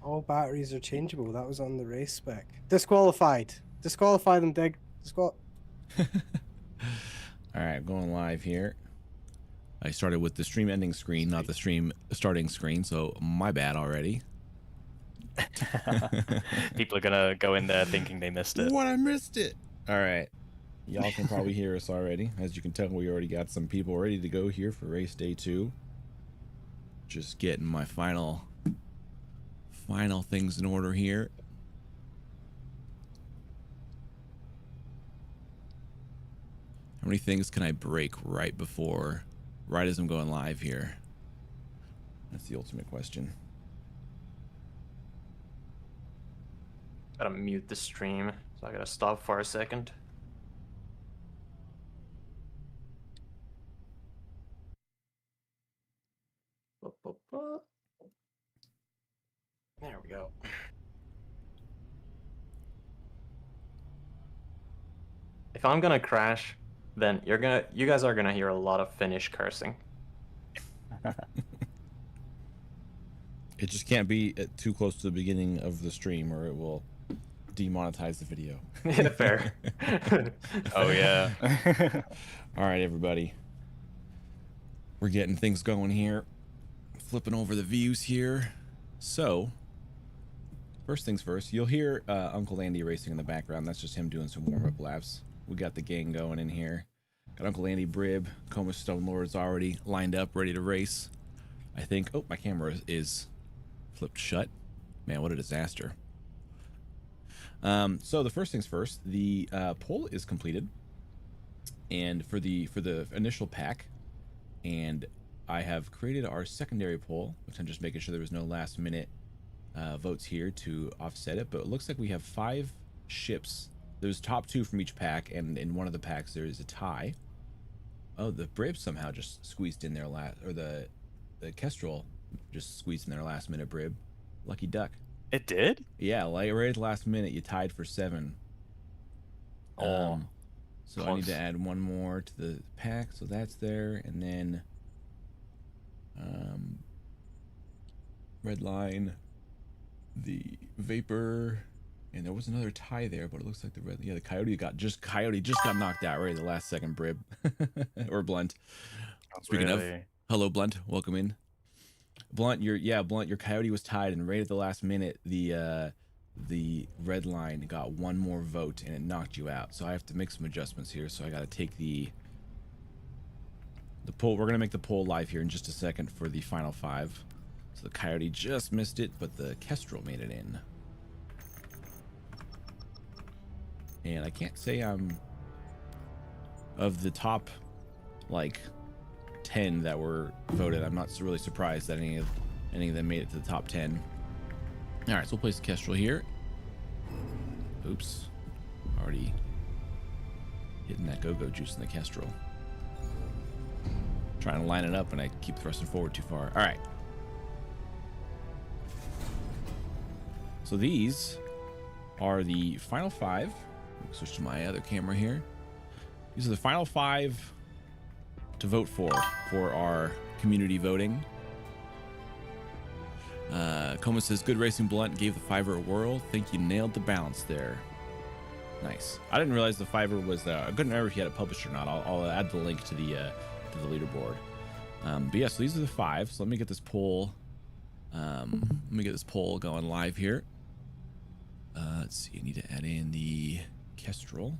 All batteries are changeable. That was on the race spec. Disqualified. Disqualify them, Dig. All right, going live here. I started with the stream ending screen, not the stream starting screen, so my bad already. People are gonna go in there thinking they missed it. What? I missed it. All right. Y'all can probably hear us already. As you can tell, we already got some people ready to go here for race day 2. Just getting my final things in order here. How many things can I break right as I'm going live here? That's the ultimate question. Gotta mute the stream, so I gotta stop for a second. There we go. If I'm gonna crash, then you guys are gonna hear a lot of Finnish cursing. It just can't be too close to the beginning of the stream or it will demonetize the video. Yeah, fair. Oh yeah. All right, everybody. We're getting things going here. Flipping over the views here. So, first things first, you'll hear UncleAndy racing in the background. That's just him doing some warm-up laps. We got the gang going in here. Got UncleAndy, Brib, Komus Stone Lords already lined up, ready to race. I think, oh, my camera is flipped shut. Man, what a disaster. So the first things first, the poll is completed. And for the initial pack, and I have created our secondary poll, which I'm just making sure there was no last minute votes here to offset it. But it looks like we have 5 ships. There's top 2 from each pack, and in one of the packs there is a tie. Oh, the Brib somehow just squeezed in there or the Kestrel just squeezed in there last minute. Brib, lucky duck. It did? Yeah, like right at the last minute, you tied for 7. Oh, so close. I need to add one more to the pack, so that's there, and then red line, the Vapor, and there was another tie there, but it looks like the Coyote just got knocked out right at the last second. Brib or Blunt. Speaking of, hello Blunt, welcome in. Blunt, your Coyote was tied, and right at the last minute, the red line got one more vote, and it knocked you out. So I have to make some adjustments here. So I got to take the poll. We're gonna make the poll live here in just a second for the final 5. So the Coyote just missed it, but the Kestrel made it in. And I can't say I'm of the top, like, 10 that were voted. I'm not really surprised that any of them made it to the top 10. All right, so we'll place the Kestrel here. Oops, already hitting that go-go juice in the Kestrel. Trying to line it up, and I keep thrusting forward too far. All right. So these are the final 5. Switch to my other camera here. These are the final 5 to vote for our community voting. Komus says, good racing. Blunt gave the 5er a whirl. Think you nailed the balance there. Nice. I didn't realize the 5er was I couldn't remember if he had it published or not. I'll add the link to the leaderboard. But yeah, so these are the 5. So let me get this poll going live here. Let's see, I need to add in the Kestrel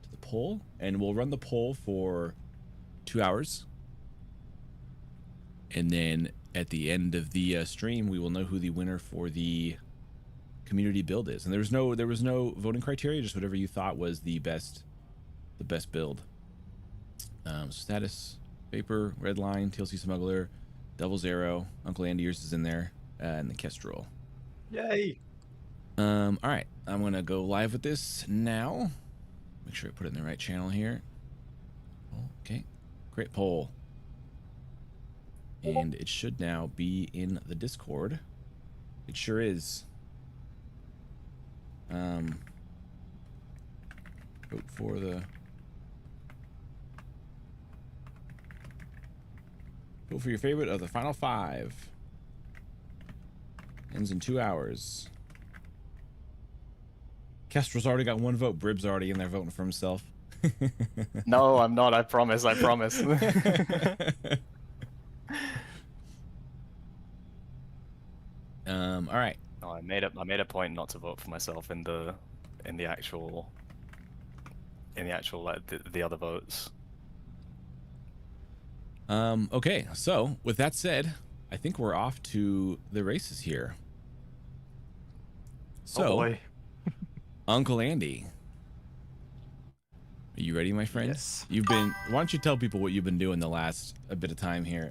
to the poll, and we'll run the poll for 2 hours, and then at the end of the stream we will know who the winner for the community build is. And there was no voting criteria, just whatever you thought was the best build. Status, Vapor, Red Line, TLC Smuggler, Devil's Arrow, UncleAndy, yours is in there, and the Kestrel. Yay. All right, I'm gonna go live with this now. Make sure I put it in the right channel here. Okay, great poll. And it should now be in the Discord. It sure is. Vote for your favorite of the final 5. Ends in 2 hours. Kestrel's already got 1 vote. Brib's already in there voting for himself. No, I'm not. I promise. I promise. All right. No, I made a point not to vote for myself in the actual like the other votes. Okay, so with that said, I think we're off to the races here. So, Oh boy. UncleAndy, are you ready, my friend? Yes. Why don't you tell people what you've been doing the last a bit of time here?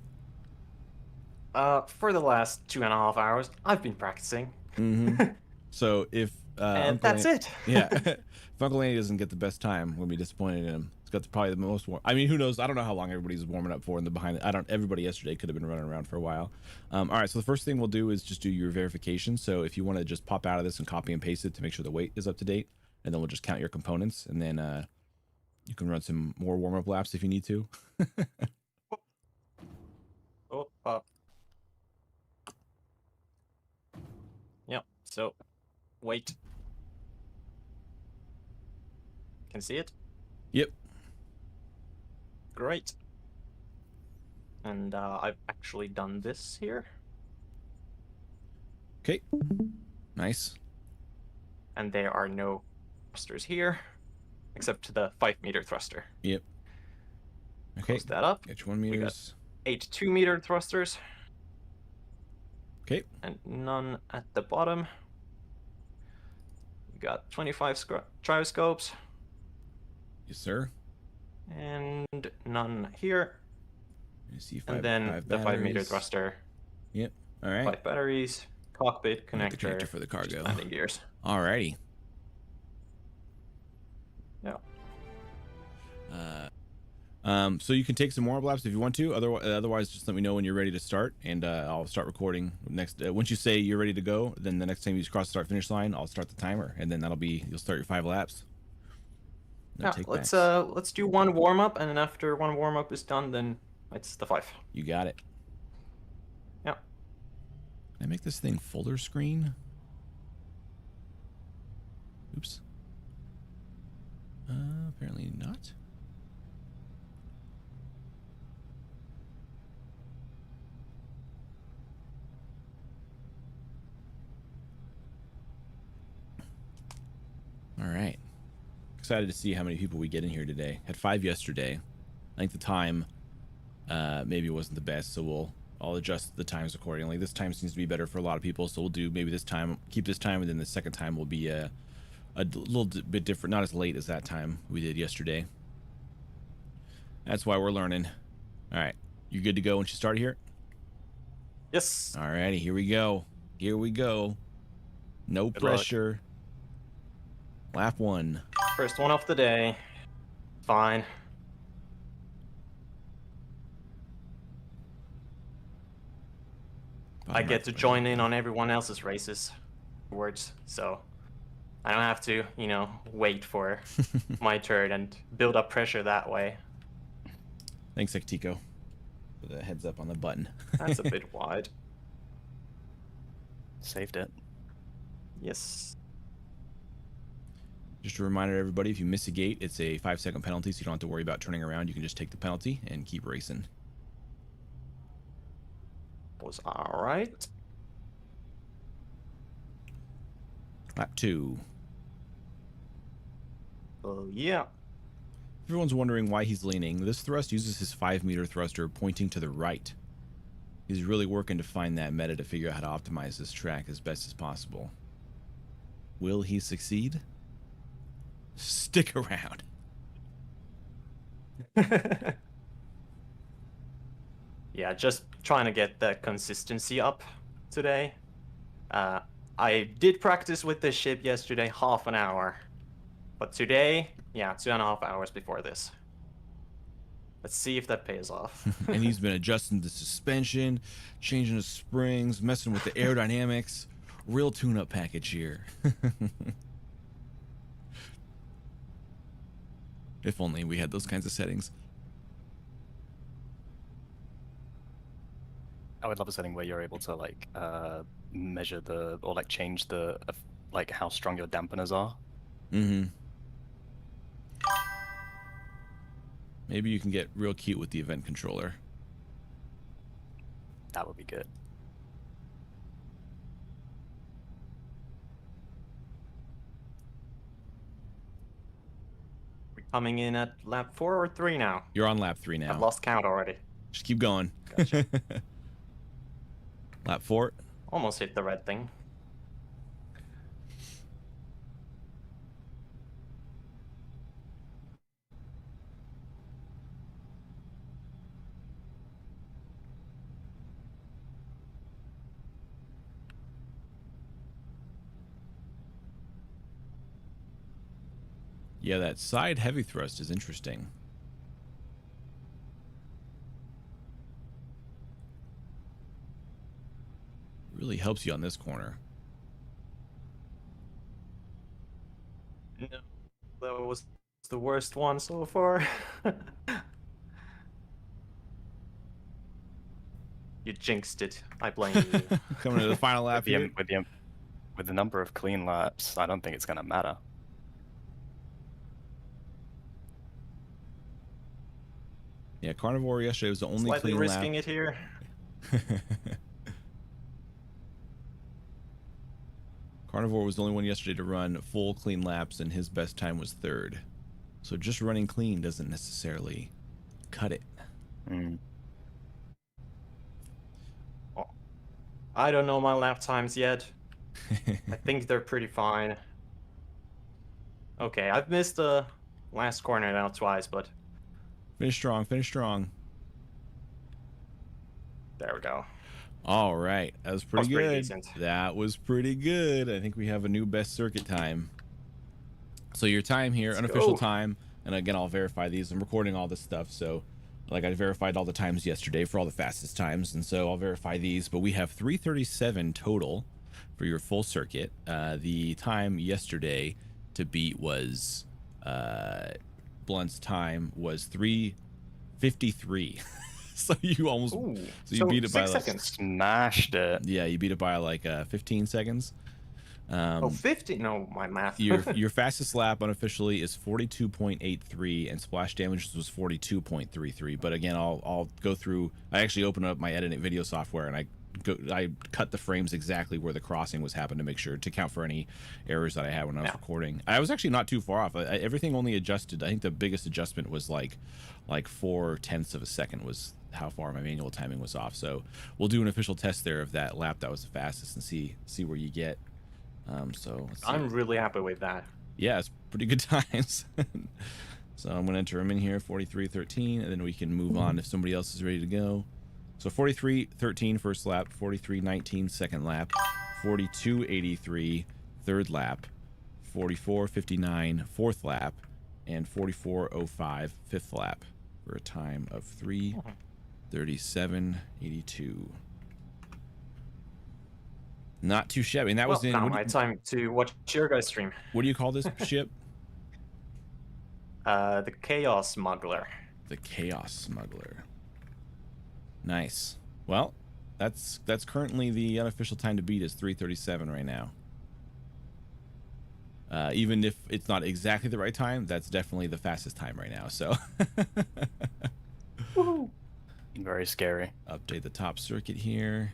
For the last 2.5 hours, I've been practicing. Mm-hmm. So if and that's it. Yeah, if UncleAndy doesn't get the best time, we'll be disappointed in him. He's got probably the most I mean, who knows? I don't know how long everybody's warming up for in the behind. Everybody yesterday could have been running around for a while. All right, so the first thing we'll do is just do your verification. So if you want to just pop out of this and copy and paste it to make sure the weight is up to date, and then we'll just count your components, and then you can run some more warm-up laps if you need to. Oh, Yep, so, wait. Can see it? Yep. Great. And I've actually done this here. Okay. Nice. And there are no thrusters here, except the 5-meter thruster. Yep. Okay. Close that up. Get your 1 meters. 8 2-meter thrusters. Okay. And none at the bottom. We got 25 gyroscopes. Yes, sir. And none here. You see And then the 5-meter batteries. thruster. Yep. All right. 5 batteries, cockpit, And the connector, for the cargo. landing gears. Alrighty. Yeah. So you can take some more laps if you want to. Otherwise, just let me know when you're ready to start, and I'll start recording next. Once you say you're ready to go, then the next time you cross the start finish line, I'll start the timer, and then you'll start your 5 laps. No Yeah. Let's do 1 warm up, and then after 1 warm up is done, then it's the 5. You got it. Yeah. Can I make this thing fuller screen? Oops. Apparently not. All right. Excited to see how many people we get in here today. Had 5 yesterday. I think the time maybe wasn't the best, so I'll adjust the times accordingly. This time seems to be better for a lot of people, so we'll do maybe this time, keep this time, and then the second time will be a little bit different, not as late as that time we did yesterday. That's why we're learning. All right, you good to go once you start here? Yes. All righty, here we go. Here we go. No Good luck. pressure. Lap 1. First one of the day. Fine. I get to join in on everyone else's races afterwards, so I don't have to, wait for my turn and build up pressure that way. Thanks, Ectico, for the heads up on the button. That's a bit wide. Saved it. Yes. Just a reminder to everybody, if you miss a gate, it's a 5-second penalty, so you don't have to worry about turning around. You can just take the penalty and keep racing. Was alright. Lap 2. Oh, yeah. Everyone's wondering why he's leaning. This thrust uses his 5-meter thruster pointing to the right. He's really working to find that meta to figure out how to optimize this track as best as possible. Will he succeed? Stick around. Yeah, just trying to get the consistency up today. I did practice with this ship yesterday, half an hour. But today, yeah, 2.5 hours before this. Let's see if that pays off. And he's been adjusting the suspension, changing the springs, messing with the aerodynamics. Real tune-up package here. If only we had those kinds of settings. I would love a setting where you're able to like measure the or like change the like how strong your dampeners are. Mm-hmm. Maybe you can get real cute with the event controller. That would be good. We're coming in at lap 4 or 3 now. You're on lap 3 now. I've lost count already. Just keep going. Gotcha. Lap 4. Almost hit the red thing. Yeah, that side heavy thrust is interesting. Really helps you on this corner. No, that was the worst one so far. You jinxed it. I blame you. Coming to the final lap here. With the number of clean laps, I don't think it's gonna matter. Yeah, Carnivore yesterday was the only Slightly clean risking lap. it here. Carnivore was the only one yesterday to run full clean laps, and his best time was 3rd. So just running clean doesn't necessarily cut it. Mm. I don't know my lap times yet. I think they're pretty fine. Okay, I've missed the last corner now twice, but Finish strong, finish strong. there we go. All right, that was pretty pretty good. decent. That was pretty good. I think we have a new best circuit time. So your time here, Let's unofficial go. time, and again, I'll verify these. I'm recording all this stuff, so like I verified all the times yesterday for all the fastest times, and so I'll verify these. But we have 3:37 total for your full circuit. The time yesterday to beat was Blunt's time was 3:53. So you almost so you beat it by 6 like seconds. Smashed it. yeah, you beat it by like 15 seconds. Oh, 50? No, my math. your fastest lap unofficially is 42.83, and splash damage was 42.33. But again, I'll go through. I actually opened up my editing video software, and I cut the frames exactly where the crossing was happening to make sure to count for any errors that I had when I was recording. I was actually not too far off. Everything only adjusted. I think the biggest adjustment was like 0.4 of a second was how far my manual timing was off. So we'll do an official test there of that lap that was the fastest and see where you get. So let's see. I'm really happy with that. Yeah, it's pretty good times. So I'm gonna enter them in here, 43.13, and then we can move on if somebody else is ready to go. So 43.13 first lap, 43.19 second lap, 42.83 third lap, 44.59 fourth lap, and 44.05 fifth lap for a time of 3:37.82. Not too shabby. And that was in. Now my time to watch your guys' stream. What do you call this ship? The Chaos Smuggler. The Chaos Smuggler. Nice. Well, that's currently the unofficial time to beat is 3:37 right now. Even if it's not exactly the right time, that's definitely the fastest time right now. So Woohoo! Very scary. update the top circuit here.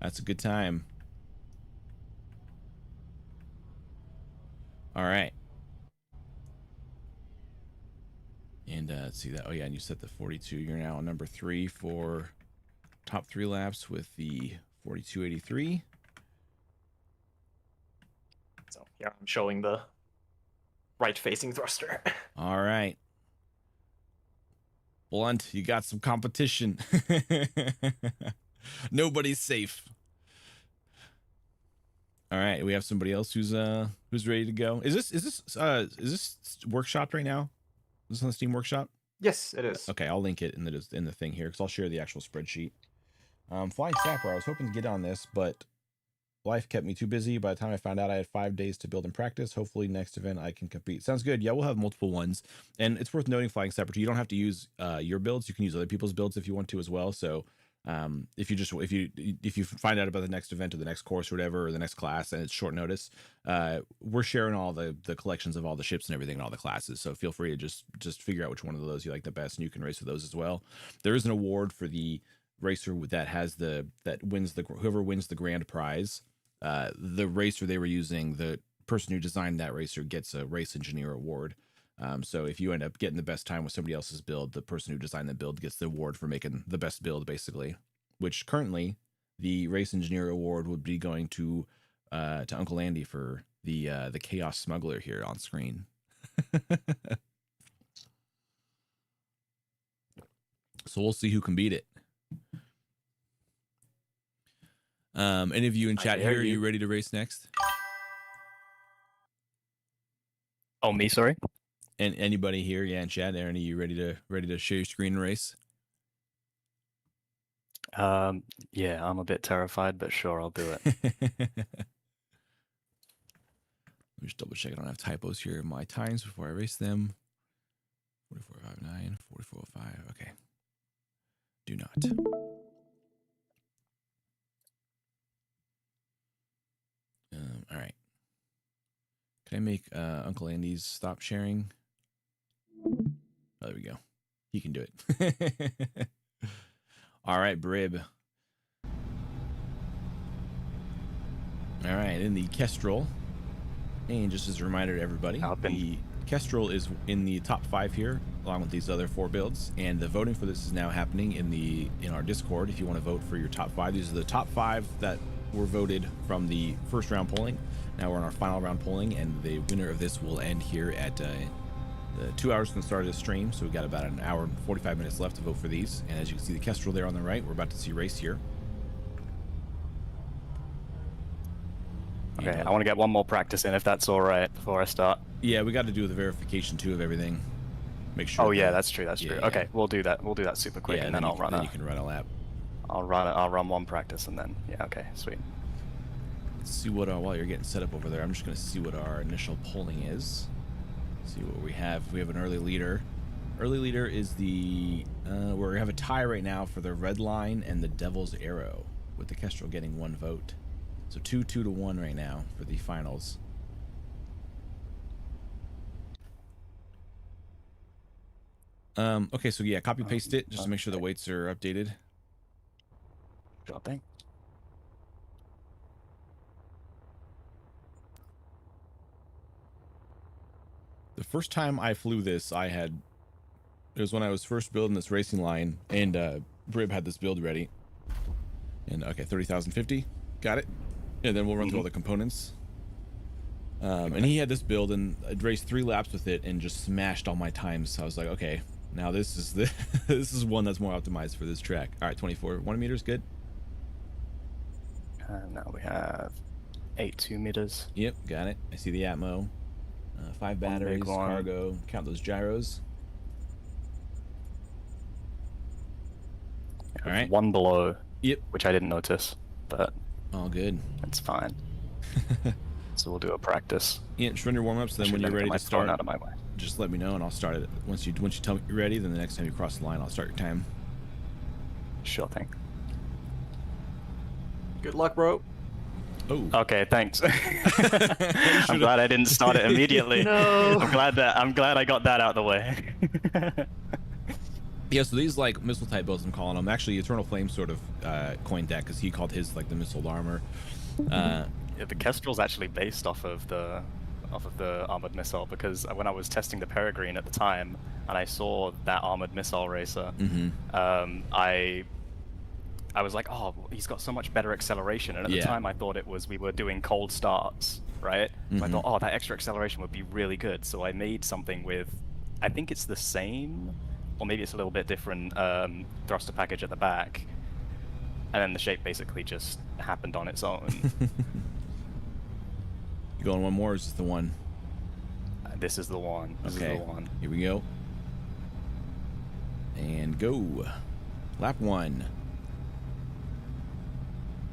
That's a good time. All right. And let's see that. Oh yeah, and you set the 42. You're now on number 3 for top 3 laps with the 42.83. So here I'm showing the right-facing thruster. All right. Blunt, you got some competition. Nobody's safe. All right, we have somebody else who's ready to go. Is this workshopped right now? Is this on the Steam Workshop? Yes, it is. Okay, I'll link it in the thing here because I'll share the actual spreadsheet. Flying Sapper, I was hoping to get on this, but life kept me too busy. By the time I found out I had 5 days to build and practice, hopefully next event I can compete. Sounds good. Yeah, we'll have multiple ones. And it's worth noting, Flying Sapper, you don't have to use your builds. You can use other people's builds if you want to as well. So If you find out about the next event or the next course or whatever, or the next class, and it's short notice, we're sharing all the collections of all the ships and everything and all the classes. So feel free to just figure out which one of those you like the best, and you can race with those as well. There is an award for the racer that has whoever wins the grand prize. The racer they were using, the person who designed that racer gets a race engineer award. So if you end up getting the best time with somebody else's build, the person who designed the build gets the award for making the best build, basically. Which currently, the race engineer award would be going to UncleAndy for the Chaos Smuggler here on screen. So we'll see who can beat it. Any of you in chat here, are you ready to race next? Oh, me, sorry. And anybody here, in chat, Aaron, are you ready to share your screen and race? Yeah, I'm a bit terrified, but sure, I'll do it. Let me just double check I don't have typos here in my times before I race them. 4459, 4405. Okay. Do not. All right. Can I make UncleAndy's stop sharing? Oh, there we go. He can do it. All right, Brib. All right, in the Kestrel. And just as a reminder to everybody, the Kestrel is in the top 5 here, along with these other 4 builds. And the voting for this is now happening in our Discord. If you want to vote for your top 5, these are the top 5 that were voted from the first round polling. Now we're in our final round polling, and the winner of this will end here at the 2 hours from the start of the stream. So we've got about an hour and 45 minutes left to vote for these. And as you can see, the Kestrel there on the right, we're about to see race here. Okay, I want to get one more practice in, if that's all right, before I start. Yeah, we got to do the verification too of everything. Make sure. Oh yeah, that's true. That's yeah, true. Yeah. Okay, we'll do that. We'll do that super quick, Yeah, and then I'll run. Then you can run a lap. I'll run one practice, and then yeah. Okay, sweet. Let's see what while you're getting set up over there, I'm just going to see what our initial polling is. See what we have. We have an early leader. Early leader is the we have a tie right now for the Red Line and the Devil's Arrow, with the Kestrel getting 1 vote. So 2 to 1 right now for the finals. Okay, so yeah, copy paste it just to make sure the weights are updated. Sure thing. The first time I flew this, it was when I was first building this racing line, and Brib had this build ready. And okay, 30,050, got it. And then we'll run through all the components. And he had this build, and I'd raced 3 laps with it and just smashed all my times. So I was like, okay, now this is this is one that's more optimized for this track. All right, 24 1 meters, good. Now we have 8 2-meters. Yep, got it. I see the Atmo. 5 batteries, cargo. Count those gyros. All right. 1 below. Yep. Which I didn't notice, but all good. It's fine. So we'll do a practice. Yeah, just run your warm-ups. Then when you're ready to start, out of my way. Just let me know, and I'll start it. Once you tell me you're ready, then the next time you cross the line, I'll start your time. Sure thing. Good luck, bro. Oh. Okay, thanks. I'm glad I didn't start it immediately. No. I'm glad I got that out of the way. Yeah, so these like missile type builds, I'm calling them. Actually, Eternal Flame sort of coined that because he called his like the missile armor. Yeah, the Kestrel's actually based off of the armored missile, because when I was testing the Peregrine at the time and I saw that armored missile racer, I was like, oh, he's got so much better acceleration. And at the time, I thought we were doing cold starts, right? So I thought, oh, that extra acceleration would be really good. So I made something with, I think it's the same, or maybe it's a little bit different thruster package at the back. And then the shape basically just happened on its own. You going one more, or is this the one? This is the one. This is the one. Here we go. And go. Lap 1.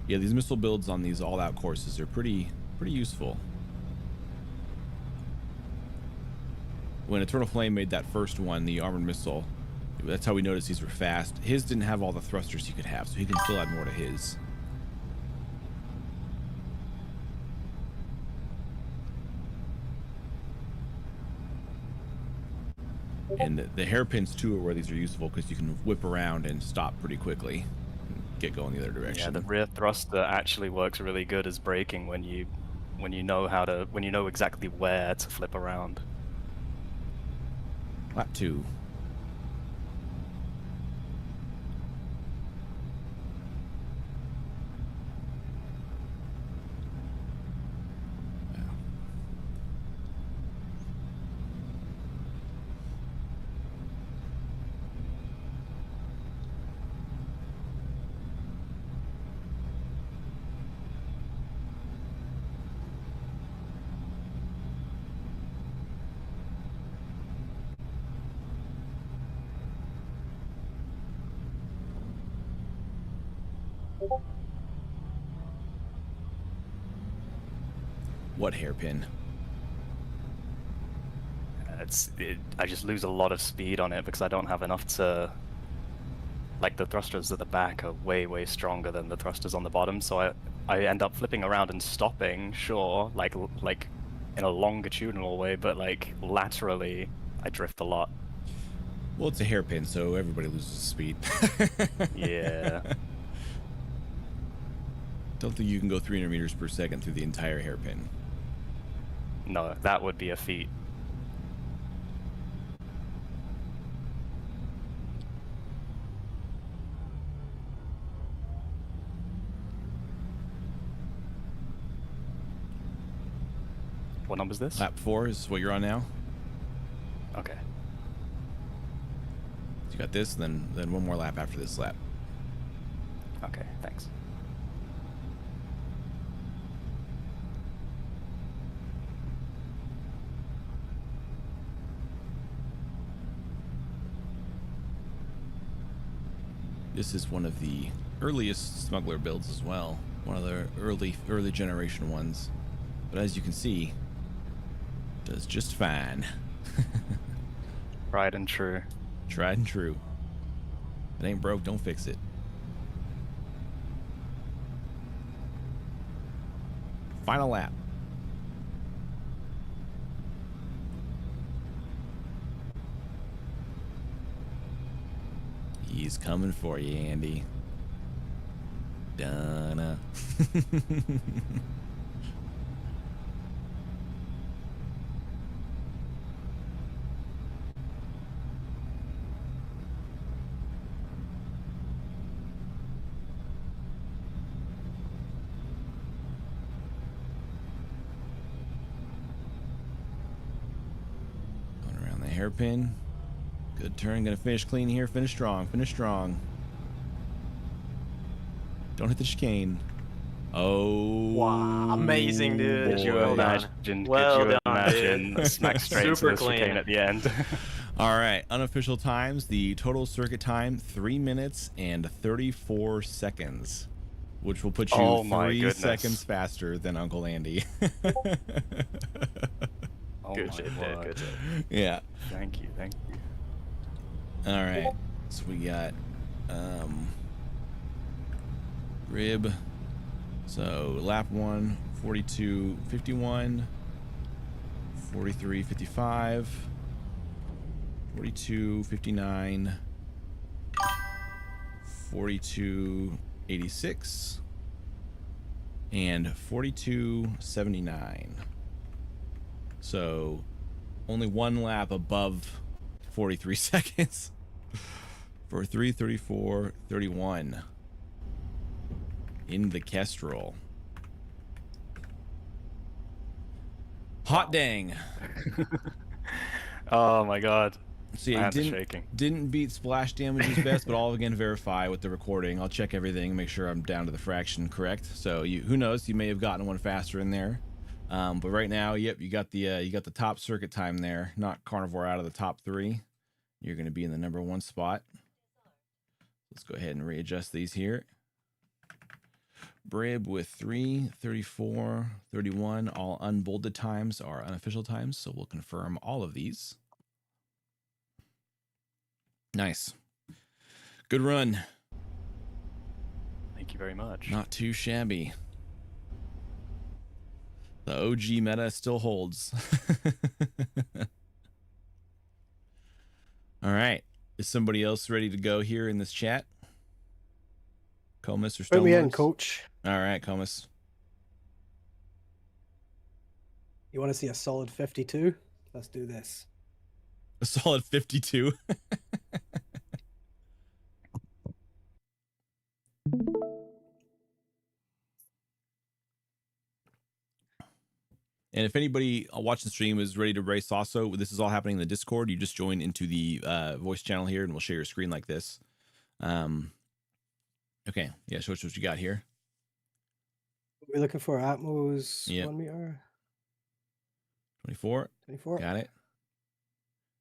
Yeah, these missile builds on these all-out courses are pretty useful. When Eternal Flame made that first one, the armored missile, That's how we noticed these were fast. His didn't have all the thrusters he could have, so he can still add more to his. And the hairpins too are where these are useful because you can whip around and stop pretty quickly and get going the other direction. Yeah, the rear thruster actually works really good as braking when you know exactly where to flip around. Lap 2. What hairpin? I just lose a lot of speed on it because I don't have enough to. Like the thrusters at the back are way stronger than the thrusters on the bottom, so I end up flipping around and stopping, sure, like in a longitudinal way, but like laterally, I drift a lot. Well, it's a hairpin, so everybody loses speed. Yeah. Don't think you can go 300 meters per second through the entire hairpin. No, that would be a feat. What number is this? Lap 4 is what you're on now. Okay. So you got this, then one more lap after this lap. Okay, thanks. This is one of the earliest smuggler builds as well. One of the early generation ones. But as you can see, does just fine. Tried and true. Tried and true. If it ain't broke, don't fix it. Final lap. He's coming for you, Andy. Donna. Going around the hairpin. Good turn. Gonna finish clean here. Finish strong. Finish strong. Don't hit the chicane. Oh. Wow. Amazing, dude. Could you Well done. imagine? Well could you done, imagine dude. smack straight into Super the chicane clean. at the end? All right. Unofficial times. The total circuit time, 3 minutes and 34 seconds, which will put you Oh my 3 goodness. seconds faster than UncleAndy. Oh Good my shit, dude. word. Good shit. Yeah. Thank you. All right. So we got Brib. So lap 1, 42.51, 43.55, 42.59, 42.86, and 42.79. So only one lap above 43 seconds for 3:34.31 in the Kestrel. Hot dang. Oh my god. So My yeah, hands are shaking. didn't beat splash damage's best, but I'll again verify with the recording. I'll check everything, make sure I'm down to the fraction correct. So who knows, you may have gotten one faster in there. But right now, yep, you got the top circuit time there. Knock Carnivore out of the top 3. You're going to be in the number 1 spot. Let's go ahead and readjust these here. Brib with 3:34.31. All unbolded times are unofficial times, so we'll confirm all of these. Nice. Good run. Thank you very much. Not too shabby. The OG meta still holds. All right. Is somebody else ready to go here in this chat? Komus or Put me in, Stonelords? coach. All right, Komus. You want to see a solid 52? Let's do this. A solid 52. And if anybody watching the stream is ready to race also, this is all happening in the Discord. You just join into the voice channel here and we'll share your screen like this. Okay. Yeah, show us what you got here. We're looking for Atmos Yep. 1 meter. 24. 24. Got it.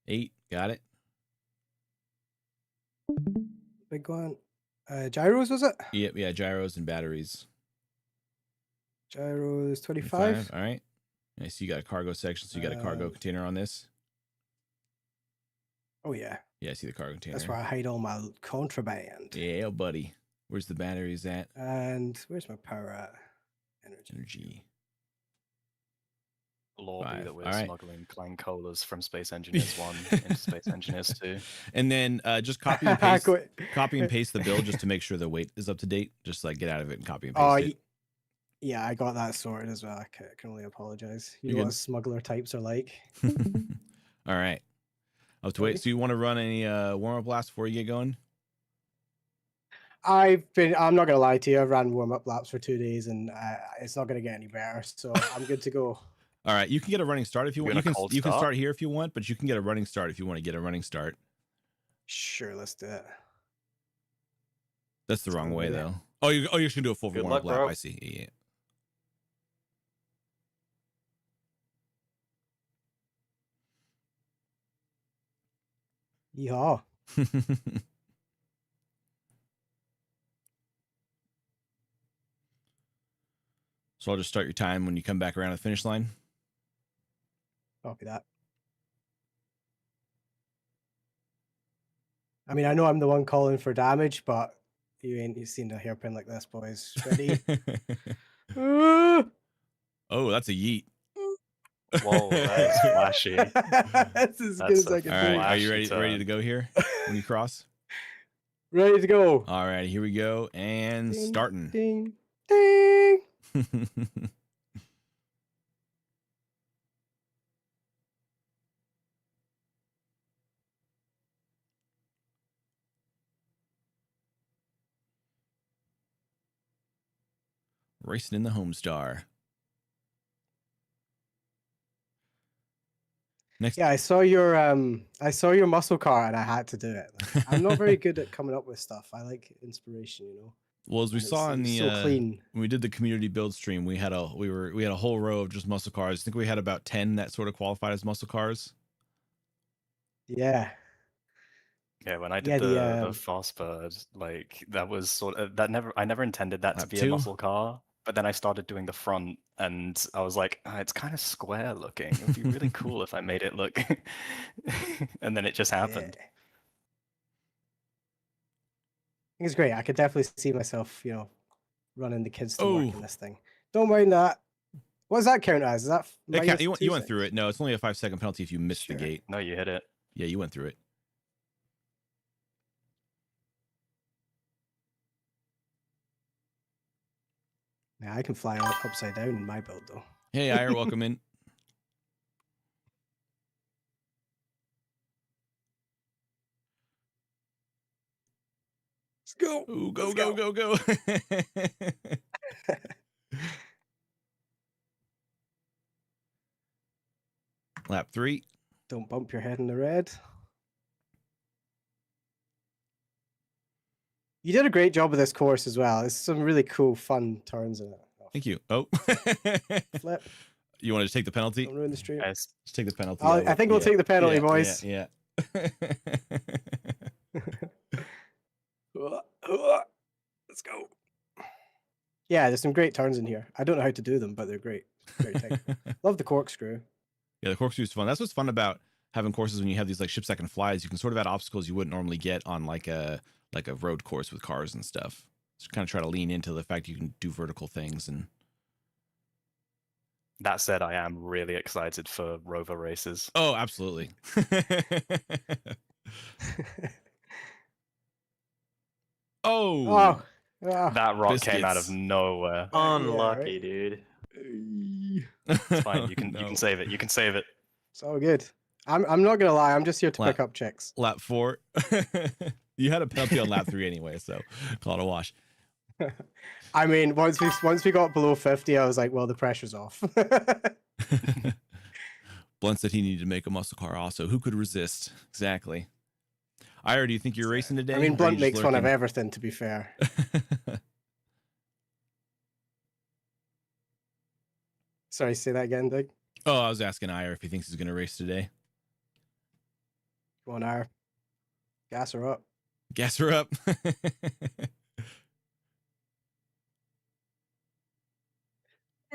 8. Got it. Big one. Gyros, was it? Yep. Yeah, gyros and batteries. Gyros 25. All right. Nice. You got a cargo section, so you got a cargo container on this. Oh, yeah. Yeah, I see the cargo container. That's where I hide all my contraband. Yeah, buddy. Where's the batteries at? And where's my power at? Energy. Lordy 5. that we're All right. smuggling Clang Colas from Space Engineers 1 into Space Engineers 2. And then just copy and paste copy and paste the build just to make sure the weight is up to date. Just like get out of it and copy and paste it. Yeah, I got that sorted as well. I can only apologize. You You're know good. what smuggler types are like. All right. I'll have to wait. So you want to run any warm-up laps before you get going? I'm not gonna lie to you, I've ran warm-up laps for 2 days and it's not gonna get any better, so I'm good to go. All right, you can get a running start if you want. You can start here if you want, but you can get a running start if you want to get a running start. Sure, let's do it. That's the wrong way though. Oh, you're just gonna do a full Good warm-up luck, lap. bro. I see. Yeehaw. Yeah. So I'll just start your time when you come back around the finish line. Copy that. I mean, I know I'm the one calling for damage, but you ain't seen a hairpin like this, boys. Ready? Oh, that's a yeet. Whoa, that is flashy. That's as good as I can All do. right, are you Flashy ready turn. to go here when you cross? Ready to go. All right, here we go and Ding, starting. Ding, ding. Racing in the Homestar. Next. Yeah, I saw your muscle car and I had to do it. Like, I'm not very good at coming up with stuff. I like inspiration, you know. Well, as we And saw in it's the so clean. when we did the community build stream, we had a whole row of just muscle cars. I think we had about 10 that sort of qualified as muscle cars. Yeah. Yeah, when I did the fast bird, like that was sort of I never intended that to Lap be 2. a muscle car, but then I started doing the front and I was like, it's kind of square looking. It would be really cool if I made it look and then it just happened. Yeah. I think it's great. I could definitely see myself, you know, running the kids to work in this thing. Don't mind that. What does that count as? Is that you went through it? No, it's only a 5-second penalty if you missed the gate. No, you hit it. Yeah, you went through it. Yeah, I can fly upside down in my build though. Hey, Ire, welcome in. Let's go. Ooh, go. Lap 3. Don't bump your head in the red. You did a great job with this course as well. There's some really cool, fun turns in it. Thank you. Oh. Flip. You want to take the penalty? Don't ruin the stream. Yes. Just take the penalty. I think we'll take the penalty, boys. Yeah. Let's go. Yeah, there's some great turns in here. I don't know how to do them, but they're great. Very tight. Love the corkscrew. Yeah, the corkscrew is fun. That's what's fun about having courses when you have these like ships that can fly is you can sort of add obstacles you wouldn't normally get on like a road course with cars and stuff. So kind of try to lean into the fact you can do vertical things. And that said, I am really excited for rover races. oh, absolutely. Oh, that rock biscuits. came out of nowhere. Unlucky, right. dude. It's fine. You can save it. You can save it. It's all good. I'm not gonna lie. I'm just here to Lap- pick up chicks. Lap 4. You had a penalty on lap 3 anyway, so call it a wash. I mean, once we got below 50, I was like, well, the pressure's off. Blunt said he needed to make a muscle car also. Who could resist? Exactly. Ira, do you think you're racing today? I mean, Blunt makes fun of everything, to be fair. Sorry, say that again, Dig. Oh, I was asking Ira if he thinks he's going to race today. Come on, Ira. Gas her up. Gas her up.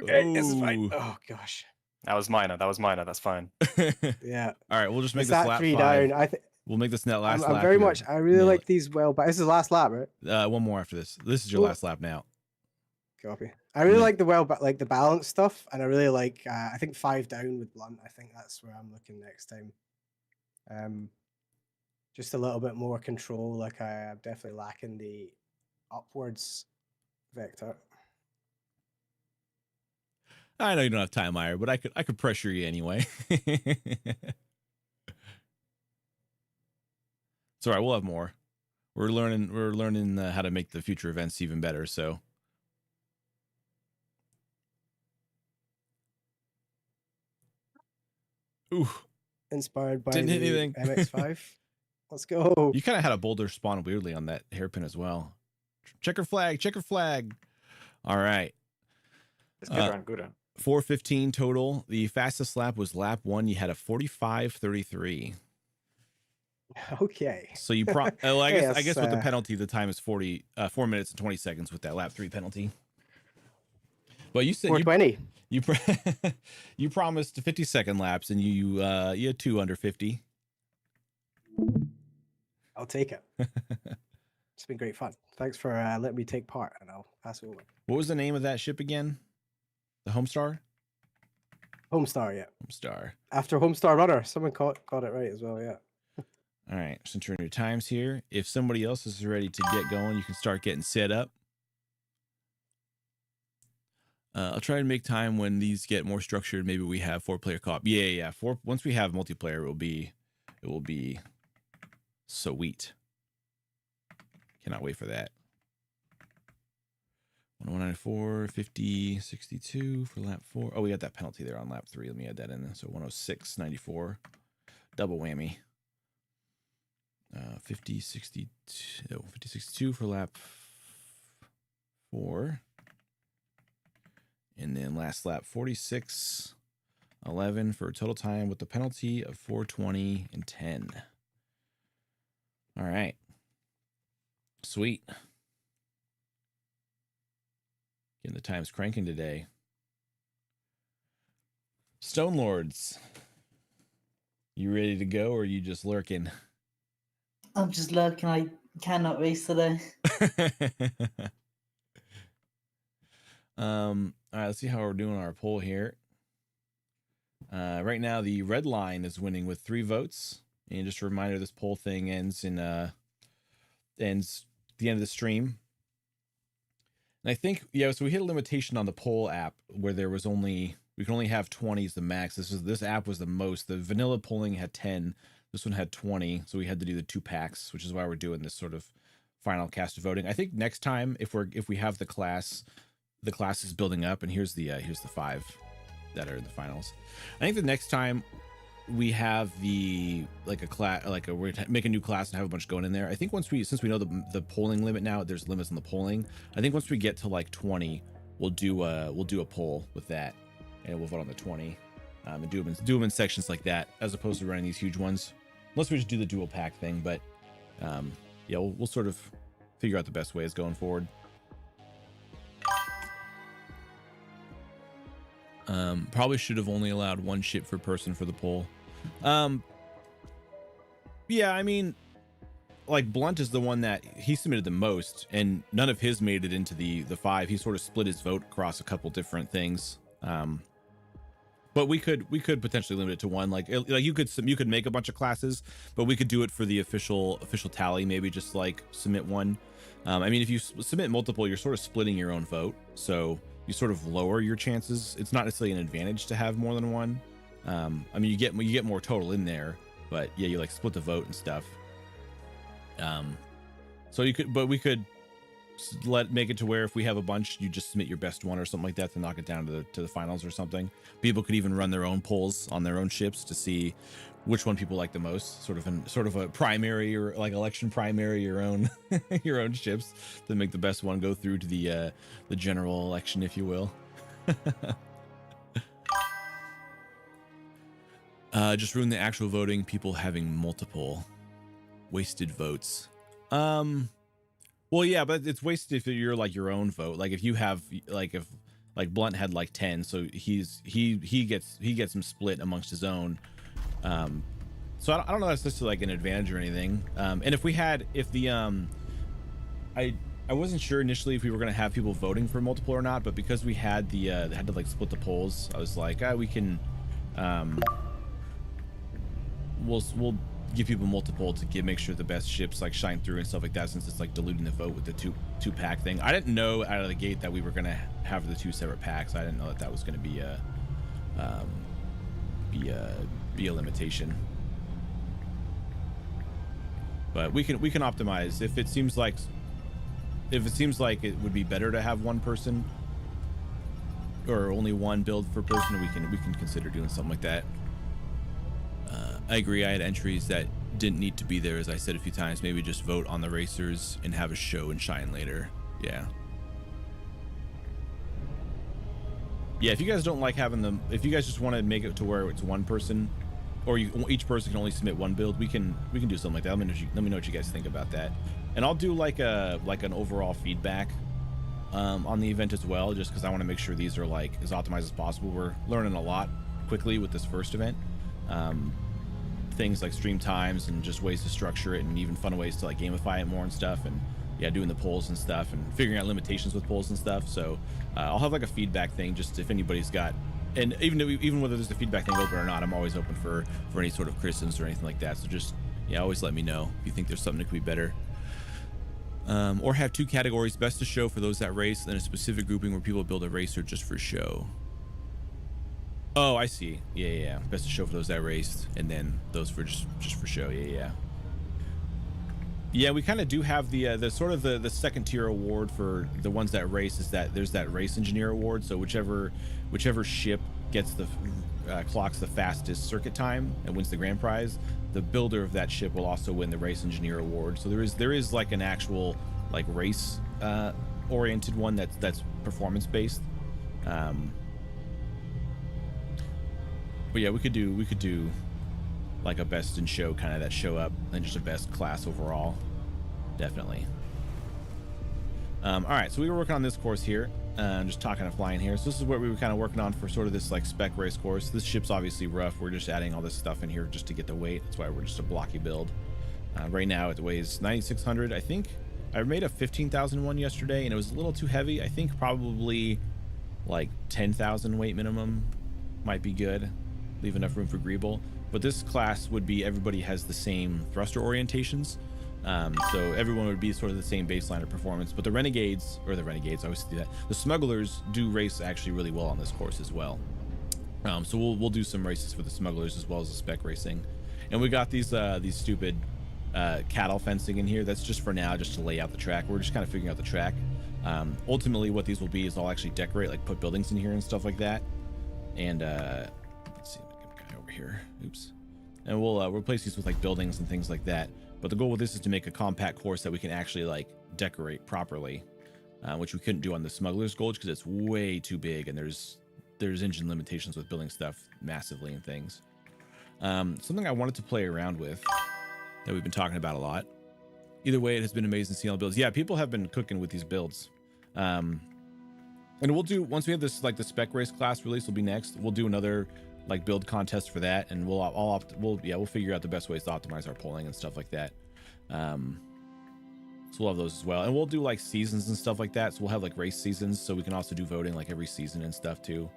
Okay, this is fine. Oh, gosh. That was minor. That's fine. Yeah. All right, we'll just make It's this that lap 3 5. down. We'll make this net last lap. I'm very here. much. I really Nail like it. these well, but this is the last lap, right? One more after this. This is your Ooh. last lap now. Copy. I really like the well, but like the balance stuff, and I really like. I think 5 down with Blunt. I think that's where I'm looking next time. Just a little bit more control. Like I'm definitely lacking the upwards vector. I know you don't have time, Ira, but I could pressure you anyway. It's all right. We'll have more. We're learning how to make the future events even better. So. Ooh. Inspired by Didn't hit anything. MX-5. Let's go. You kind of had a boulder spawn weirdly on that hairpin as well. Checker flag. All right. It's good run, good run. 4:15 total. The fastest lap was lap 1. You had a 45:33. Okay. So you I guess Yes, with the penalty, the time is 4 minutes and 20 seconds with that lap 3 penalty. But you said 420. you promised 50-second laps, and you had 2 under 50. I'll take it. It's been great fun. Thanks for letting me take part, and I'll pass it over. What was the name of that ship again? The Homestar? Homestar, yeah. Homestar. After Homestar Runner. Someone got it right as well, yeah. All right, just entering your times here. If somebody else is ready to get going, you can start getting set up. I'll try to make time when these get more structured. Maybe we have 4-player co-op. Yeah. Once we have multiplayer, it will be sweet. Cannot wait for that. 194, 50, 62 for lap 4. Oh, we got that penalty there on lap 3. Let me add that in. So 106, 94. Double whammy. 50, 62 for lap 4. And then last lap 46, 11 for a total time with the penalty of 4:20 and 10. All right. Sweet. Getting the times cranking today. Stone Lords, you ready to go, or are you just lurking? I'm just lurking. I cannot race today. All right, let's see how we're doing on our poll here. Right now, the red line is winning with 3 votes. And just a reminder, this poll thing ends the end of the stream. And I think, so we hit a limitation on the poll app where we can only have 20 as the max. This app was the most. The vanilla polling had 10. This one had 20, so we had to do the 2 packs, which is why we're doing this sort of final cast voting. I think next time, if we have the class is building up, and here's the 5 that are in the finals. I think the next time we have we're gonna make a new class and have a bunch going in there. I think since we know the polling limit now, there's limits on the polling. I think once we get to like 20, we'll do a poll with that, and we'll vote on the 20, and do them in sections like that, as opposed to running these huge ones. Unless we just do the dual pack thing, but we'll sort of figure out the best ways going forward. Probably should have only allowed 1 ship per person for the poll. Yeah, I mean, like Blunt is the one that he submitted the most, and none of his made it into the 5. He sort of split his vote across a couple different things. But we could potentially limit it to one. Like you could make a bunch of classes, but we could do it for the official tally. Maybe just like submit one. I mean, if you submit multiple, you're sort of splitting your own vote, so you sort of lower your chances. It's not necessarily an advantage to have more than one. I mean, you get more total in there, but yeah, you like split the vote and stuff. So we could make it to where if we have a bunch, you just submit your best one or something like that to knock it down to the finals or something. People could even run their own polls on their own ships to see which one people like the most, sort of a primary, or like election primary, your own your own ships to make the best one go through to the general election, if you will. Just ruin the actual voting, people having multiple wasted votes. Well, yeah, but it's wasted if you're like your own vote. Like if you have if Blunt had like 10, so he gets them split amongst his own. So I don't know if that's just like an advantage or anything. And if I wasn't sure initially if we were gonna have people voting for multiple or not, but because we had had to like split the polls, I was like, we can we'll give people multiple to make sure the best ships like shine through and stuff like that, since it's like diluting the vote with the two pack thing. I didn't know out of the gate that we were gonna have the 2 separate packs. I didn't know that was gonna be a limitation. But we can optimize if it seems like it would be better to have one person or only one build per person. We can consider doing something like that. I agree. I had entries that didn't need to be there, as I said a few times. Maybe just vote on the racers and have a show and shine later. Yeah. Yeah, if you guys don't like having them, if you guys just want to make it to where it's one person, or each person can only submit one build, we can do something like that. Let me know what you guys think about that. And I'll do like an overall feedback on the event as well, just because I want to make sure these are like as optimized as possible. We're learning a lot quickly with this first event. Things like stream times and just ways to structure it, and even fun ways to like gamify it more and stuff, and yeah, doing the polls and stuff and figuring out limitations with polls and stuff. So I'll have like a feedback thing, just if anybody's got, and even whether there's a feedback thing open or not, I'm always open for any sort of criticisms or anything like that. So just always let me know if you think there's something that could be better. Or have 2 categories: best to show for those that race, then a specific grouping where people build a racer just for show. Oh, I see. Yeah. Best to show for those that raced, and then those for just for show. Yeah. Yeah, we kind of do have the sort of the second tier award for the ones that race, is that there's that race engineer award. So whichever ship gets the clocks the fastest circuit time and wins the grand prize, the builder of that ship will also win the race engineer award. So there is like an actual like race oriented one that's performance based. But yeah, we could do like a best in show, kind of that show up, and just a best class overall. Definitely. All right, so we were working on this course here. Just talking and flying here. So this is what we were kind of working on for sort of this like spec race course. This ship's obviously rough. We're just adding all this stuff in here just to get the weight. That's why we're just a blocky build. Right now it weighs 9,600. I think I made a 15,001 yesterday, and it was a little too heavy. I think probably like 10,000 weight minimum might be good. Leave enough room for Greeble. But this class would be, everybody has the same thruster orientations. So everyone would be sort of the same baseline of performance. But the Renegades, I always do that. The Smugglers do race actually really well on this course as well. So we'll do some races for the Smugglers as well as the spec racing. And we got these stupid cattle fencing in here. That's just for now, just to lay out the track. We're just kind of figuring out the track. Ultimately, what these will be is I'll actually decorate, like put buildings in here and stuff like that. And let's see, over here. Oops. And we'll replace these with like buildings and things like that. But the goal with this is to make a compact course that we can actually like decorate properly, which we couldn't do on the Smuggler's Gulch because it's way too big, and there's engine limitations with building stuff massively and things. Something I wanted to play around with that we've been talking about a lot. Either way, it has been amazing seeing all the builds. Yeah, people have been cooking with these builds. And we'll do, once we have this, like the spec race class release will be next, we'll do another like build contests for that, and we'll figure out the best ways to optimize our polling and stuff like that. So we'll have those as well, and we'll do like seasons and stuff like that. So we'll have like race seasons, so we can also do voting like every season and stuff too.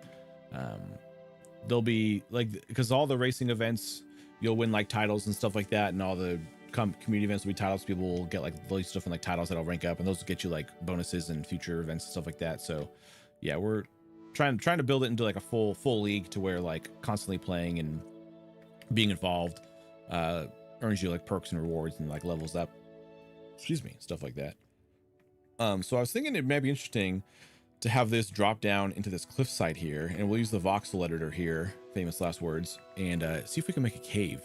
There'll be like, because all the racing events, you'll win like titles and stuff like that, and all the community events will be titles. People will get like all these different like titles that'll rank up, and those will get you like bonuses and future events and stuff like that. So yeah, we're trying to build it into like a full league to where like constantly playing and being involved earns you like perks and rewards and like levels up, excuse me, stuff like that. So I was thinking it might be interesting to have this drop down into this cliffside here, and we'll use the voxel editor here, famous last words, and see if we can make a cave.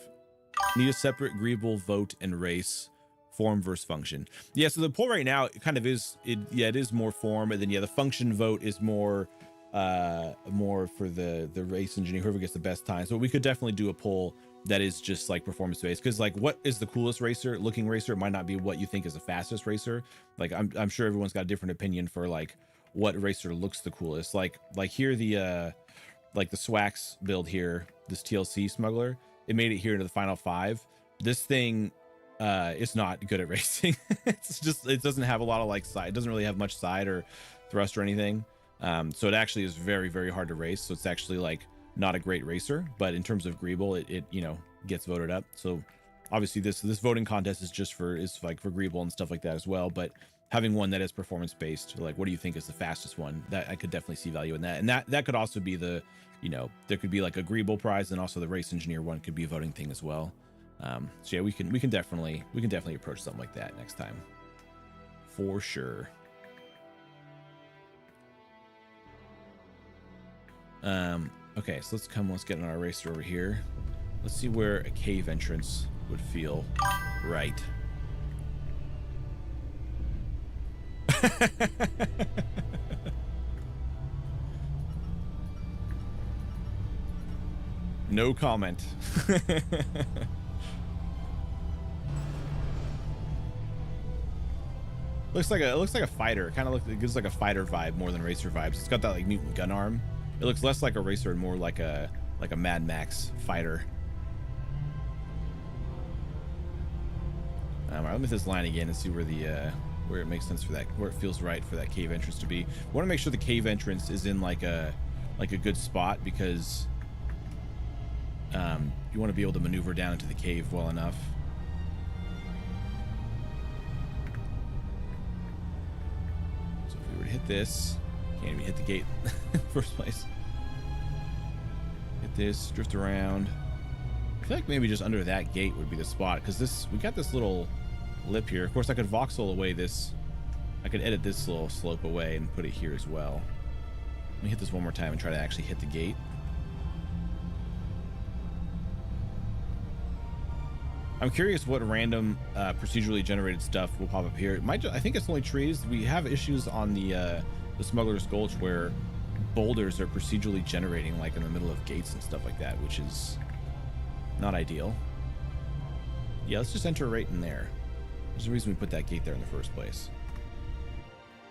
Need a separate agreeable vote and race form versus function. Yeah, so the poll right now kind of is it is more form, and then yeah, the function vote is more for the race engineer, whoever gets the best time. So we could definitely do a poll that is just like performance based, because like what is the coolest looking racer might not be what you think is the fastest racer. Like I'm sure everyone's got a different opinion for like what racer looks the coolest. Like here the like the Swax build here, this TLC smuggler, it made it here into the final 5. This thing is not good at racing. It's just, it doesn't have a lot of like side, it doesn't really have much side or thrust or anything. So it actually is very, very hard to race. So it's actually like not a great racer, but in terms of agreeable, it you know, gets voted up. So obviously this voting contest is like for agreeable and stuff like that as well. But having one that is performance based, like what do you think is the fastest one, that I could definitely see value in that. And that could also be the, you know, there could be like agreeable prize, and also the race engineer one could be a voting thing as well. So yeah, we can definitely approach something like that next time for sure. Okay, so let's get on our racer over here. Let's see where a cave entrance would feel right. No comment. Looks like a fighter. It gives like a fighter vibe more than racer vibes. It's got that like mutant gun arm. It looks less like a racer and more like a Mad Max fighter. All right, let me hit this line again and see where it makes sense for that, where it feels right for that cave entrance to be. We want to make sure the cave entrance is in like a good spot, because you want to be able to maneuver down into the cave well enough. So if we were to hit this, can't even hit the gate in the first place. Hit this, drift around. I feel like maybe just under that gate would be the spot, because we got this little lip here. Of course, I could voxel away this. I could edit this little slope away and put it here as well. Let me hit this one more time and try to actually hit the gate. I'm curious what random procedurally generated stuff will pop up here. I think it's only trees. We have issues on the Smuggler's Gulch where boulders are procedurally generating like in the middle of gates and stuff like that, which is not ideal. Yeah, let's just enter right in there. There's a reason we put that gate there in the first place.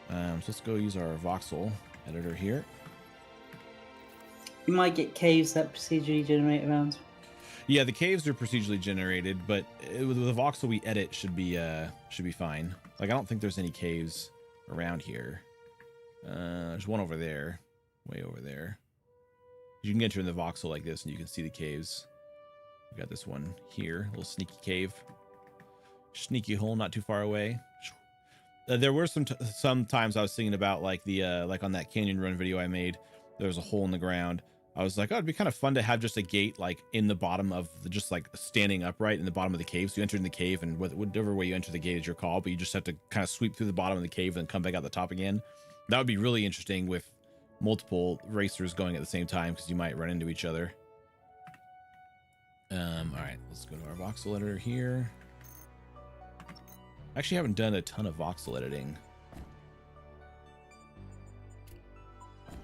So let's go use our voxel editor here. You might get caves that procedurally generate around. Yeah, the caves are procedurally generated, but with the voxel we edit should be fine. Like I don't think there's any caves around here. There's one over there, way over there. You can enter in the voxel like this, and you can see the caves. We got this one here, a little sneaky cave, sneaky hole, not too far away. There were some times I was thinking about like the like on that canyon run video I made. There was a hole in the ground. I was like, oh, it'd be kind of fun to have just a gate like in the bottom of just like standing upright in the bottom of the cave. So you enter in the cave, and whatever way you enter the gate is your call, but you just have to kind of sweep through the bottom of the cave and come back out the top again. That would be really interesting with multiple racers going at the same time, because you might run into each other. All right, let's go to our voxel editor here. I actually haven't done a ton of voxel editing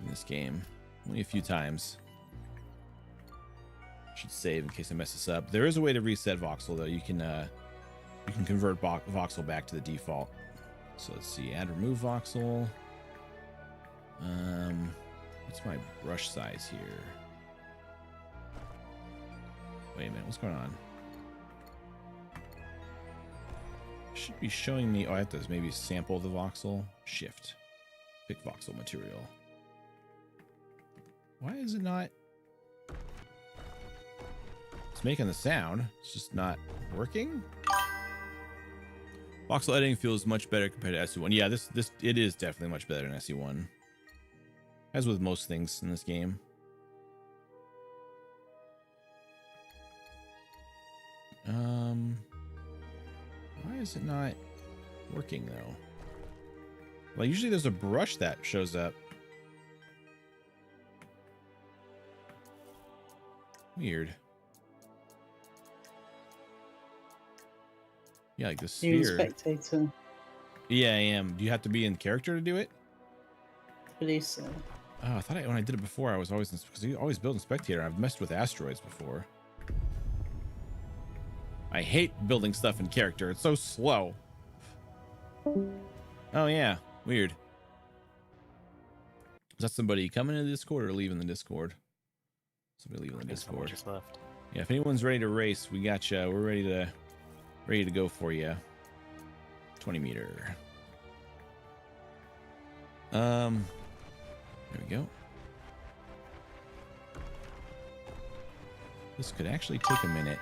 in this game. Only a few times. Should save in case I mess this up. There is a way to reset voxel though. You can convert voxel back to the default. So let's see, add remove voxel. What's my brush size here? Wait a minute, what's going on? Should be showing me. Oh, I have to maybe sample the voxel. Shift. Pick voxel material. Why is it not? It's making the sound. It's just not working. Voxel editing feels much better compared to SE1. Yeah, it is definitely much better than SE1. As with most things in this game. Why is it not working though? Well, usually there's a brush that shows up. Weird. Yeah, like the sphere. You're a spectator. Yeah, I am. Do you have to be in character to do it? I believe so. Oh, I thought when I did it before, I was always because you always build in spectator. I've messed with asteroids before. I hate building stuff in character. It's so slow. Oh yeah, weird. Is that somebody coming into the Discord or leaving the Discord? Somebody leaving the Discord. Just left. Yeah, if anyone's ready to race, we got you. We're ready to go for you. 20 meter. There we go. This could actually take a minute.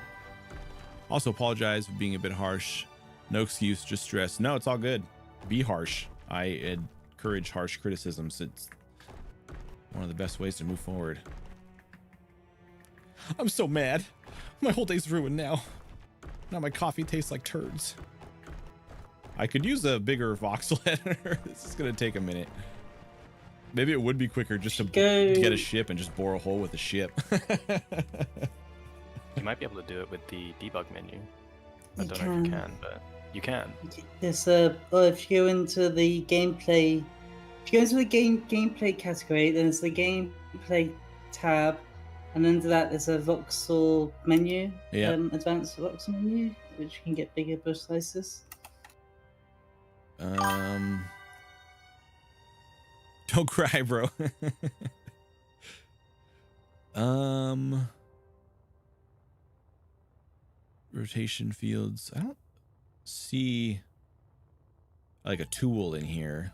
Also apologize for being a bit harsh. No excuse, just stress. No, it's all good. Be harsh. I encourage harsh criticisms. It's one of the best ways to move forward. I'm so mad. My whole day's ruined now. Now my coffee tastes like turds. I could use a bigger voxel editor. This is going to take a minute. Maybe it would be quicker just to get a ship and just bore a hole with a ship. You might be able to do it with the debug menu. I don't know if you can, but you can. There's if you go into the gameplay, if you go into the gameplay category, then there's the gameplay tab, and under that there's a voxel menu, advanced voxel menu, which you can get bigger brush slices. Don't cry, bro. Rotation fields. I don't see like a tool in here.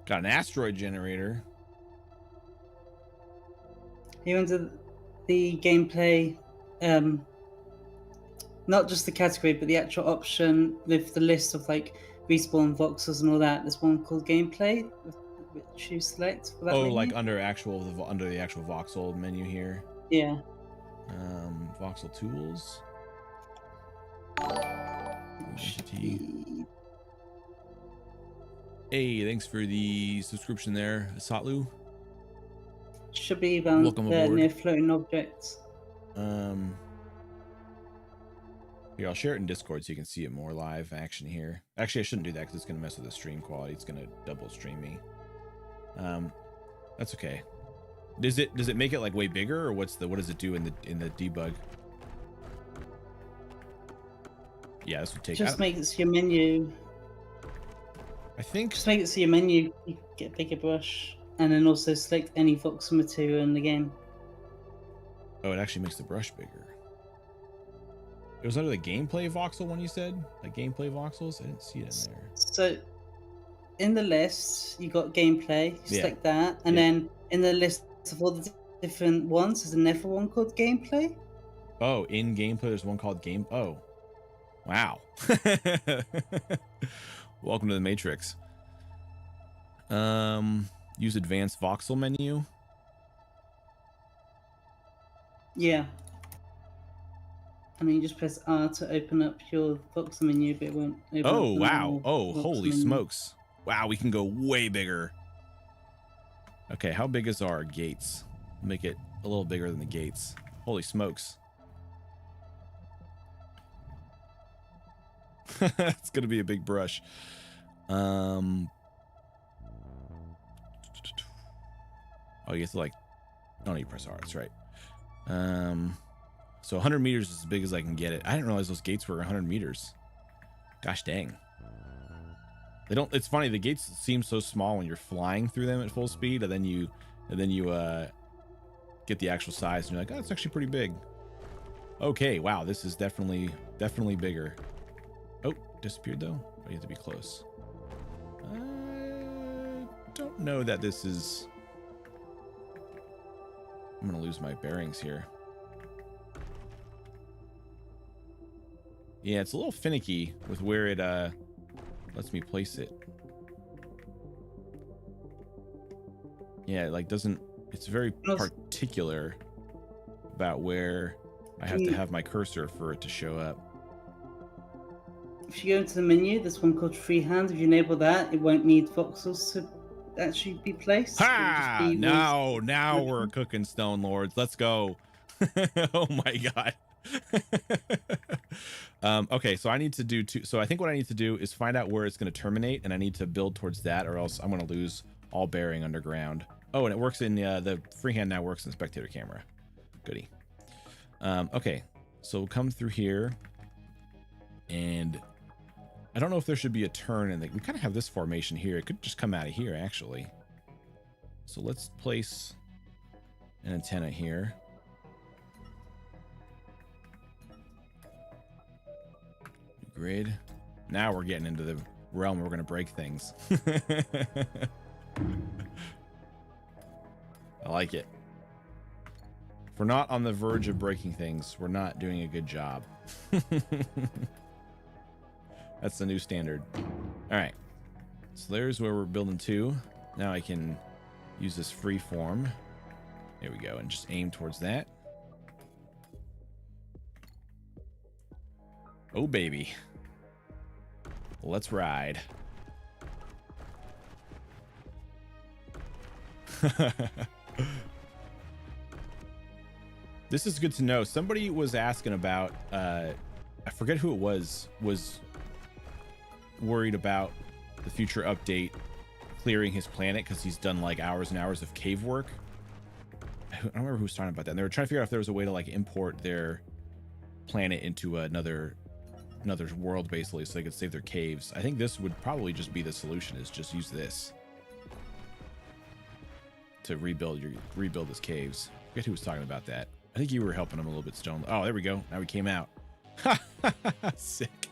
Got an asteroid generator. You into the gameplay, not just the category, but the actual option with the list of like respawn voxels and all that. There's one called gameplay, which you select for that. Oh, menu. like under the actual voxel menu here. Yeah. Voxel tools. Entity. Hey, thanks for the subscription there, Satlu. Should be around Welcome there aboard. near floating objects. Here, I'll share it in Discord so you can see it more live action here. Actually, I shouldn't do that because it's going to mess with the stream quality. It's going to double stream me. That's okay. Does it make it like way bigger, or what does it do in the debug? Yeah, this would take. Just make it so your menu. I think. Just make it so your menu. You get a bigger brush, and then also select any voxel material in the game. Oh, it actually makes the brush bigger. It was under the gameplay voxel one you said? Like gameplay voxels? I didn't see it in there. So, in the list, you got gameplay. You select that, and then in the list of all the different ones, there's another one called gameplay. Oh, in gameplay, there's one called game. Oh, wow. Welcome to the Matrix. Use advanced voxel menu. Yeah. I mean, you just press R to open up your voxel menu, but it won't open up. Oh, the wow. normal Oh, voxel holy menu. smokes. Wow, we can go way bigger. Okay, how big is our gates? Make it a little bigger than the gates. Holy smokes. It's going to be a big brush. Oh, you have to like... Oh, you press R, that's right. So 100 meters is as big as I can get it. I didn't realize those gates were 100 meters. Gosh dang. They don't. It's funny. The gates seem so small when you're flying through them at full speed, and then you get the actual size, and you're like, oh, it's actually pretty big. Okay, wow, this is definitely bigger. Oh, disappeared though. Oh, you have to be close. Don't know that this is. I'm gonna lose my bearings here. Yeah, it's a little finicky with where it lets me place it. Yeah, it like doesn't. It's very particular about where I have to have my cursor for it to show up. If you go into the menu, there's one called freehand. If you enable that, it won't need voxels to actually be placed. Ha! It'll just be Now we're cooking, Stone Lords. Let's go. Oh my god. Okay, so I need to do two. So I think what I need to do is find out where it's going to terminate, and I need to build towards that, or else I'm going to lose all bearing underground. Oh, and it works in the freehand now works in spectator camera. Goody. Okay, so we'll come through here, and I don't know if there should be a turn, and we kind of have this formation here. It could just come out of here, actually. So let's place an antenna here. Grid. Now we're getting into the realm where we're going to break things. I like it. If we're not on the verge of breaking things, we're not doing a good job. That's the new standard. All right. So there's where we're building to. Now I can use this free form. There we go. And just aim towards that. Oh, baby. Let's ride. This is good to know. Somebody was asking about, I forget who it was worried about the future update clearing his planet because he's done like hours and hours of cave work. I don't remember who was talking about that. And they were trying to figure out if there was a way to like import their planet into another world basically so they could save their caves. I think this would probably just be the solution, is just use this to rebuild his caves. I forget who was talking about that. I think you were helping him a little bit, Stone. Oh, there we go. Now we came out. Sick.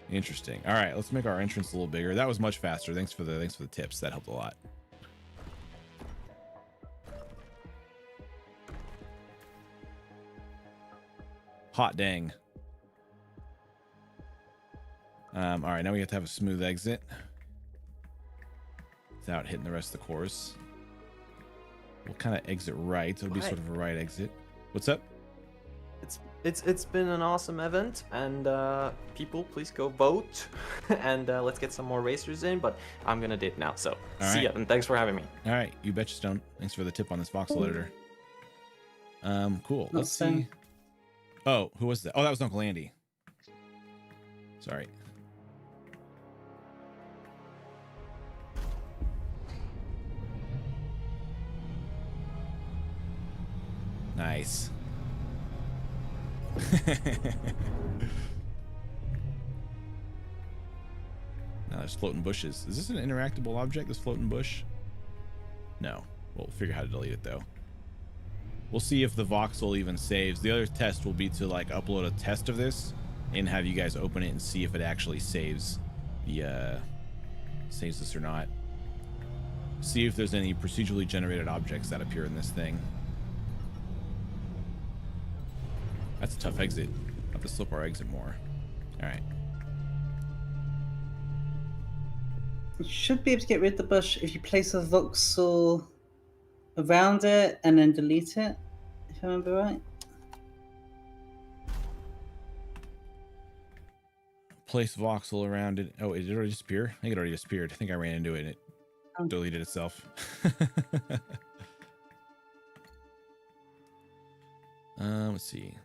Interesting. All right, let's make our entrance a little bigger. That was much faster. Thanks for the tips. That helped a lot. Hot dang. All right, now we have to have a smooth exit without hitting the rest of the course. We'll kind of exit right. It'll be sort of a right exit. What's up? It's been an awesome event, and people, please go vote, and let's get some more racers in. But I'm gonna dip now, so see ya, and thanks for having me. All right, you betcha, Stone. Thanks for the tip on this voxel editor. Cool. Let's see. Oh, who was that? Oh, that was UncleAndy. Sorry. Nice. Now there's floating bushes. Is this an interactable object, this floating bush? No. We'll figure out how to delete it though. We'll see if the voxel even saves. The other test will be to like upload a test of this and have you guys open it and see if it actually saves the saves this or not. See if there's any procedurally generated objects that appear in this thing. That's a tough exit. I'll have to slip our exit more. All right. You should be able to get rid of the bush if you place a voxel around it and then delete it, if I remember right. Place voxel around it. Oh, did it already disappear? I think it already disappeared. I think I ran into it and it deleted itself. Let's see.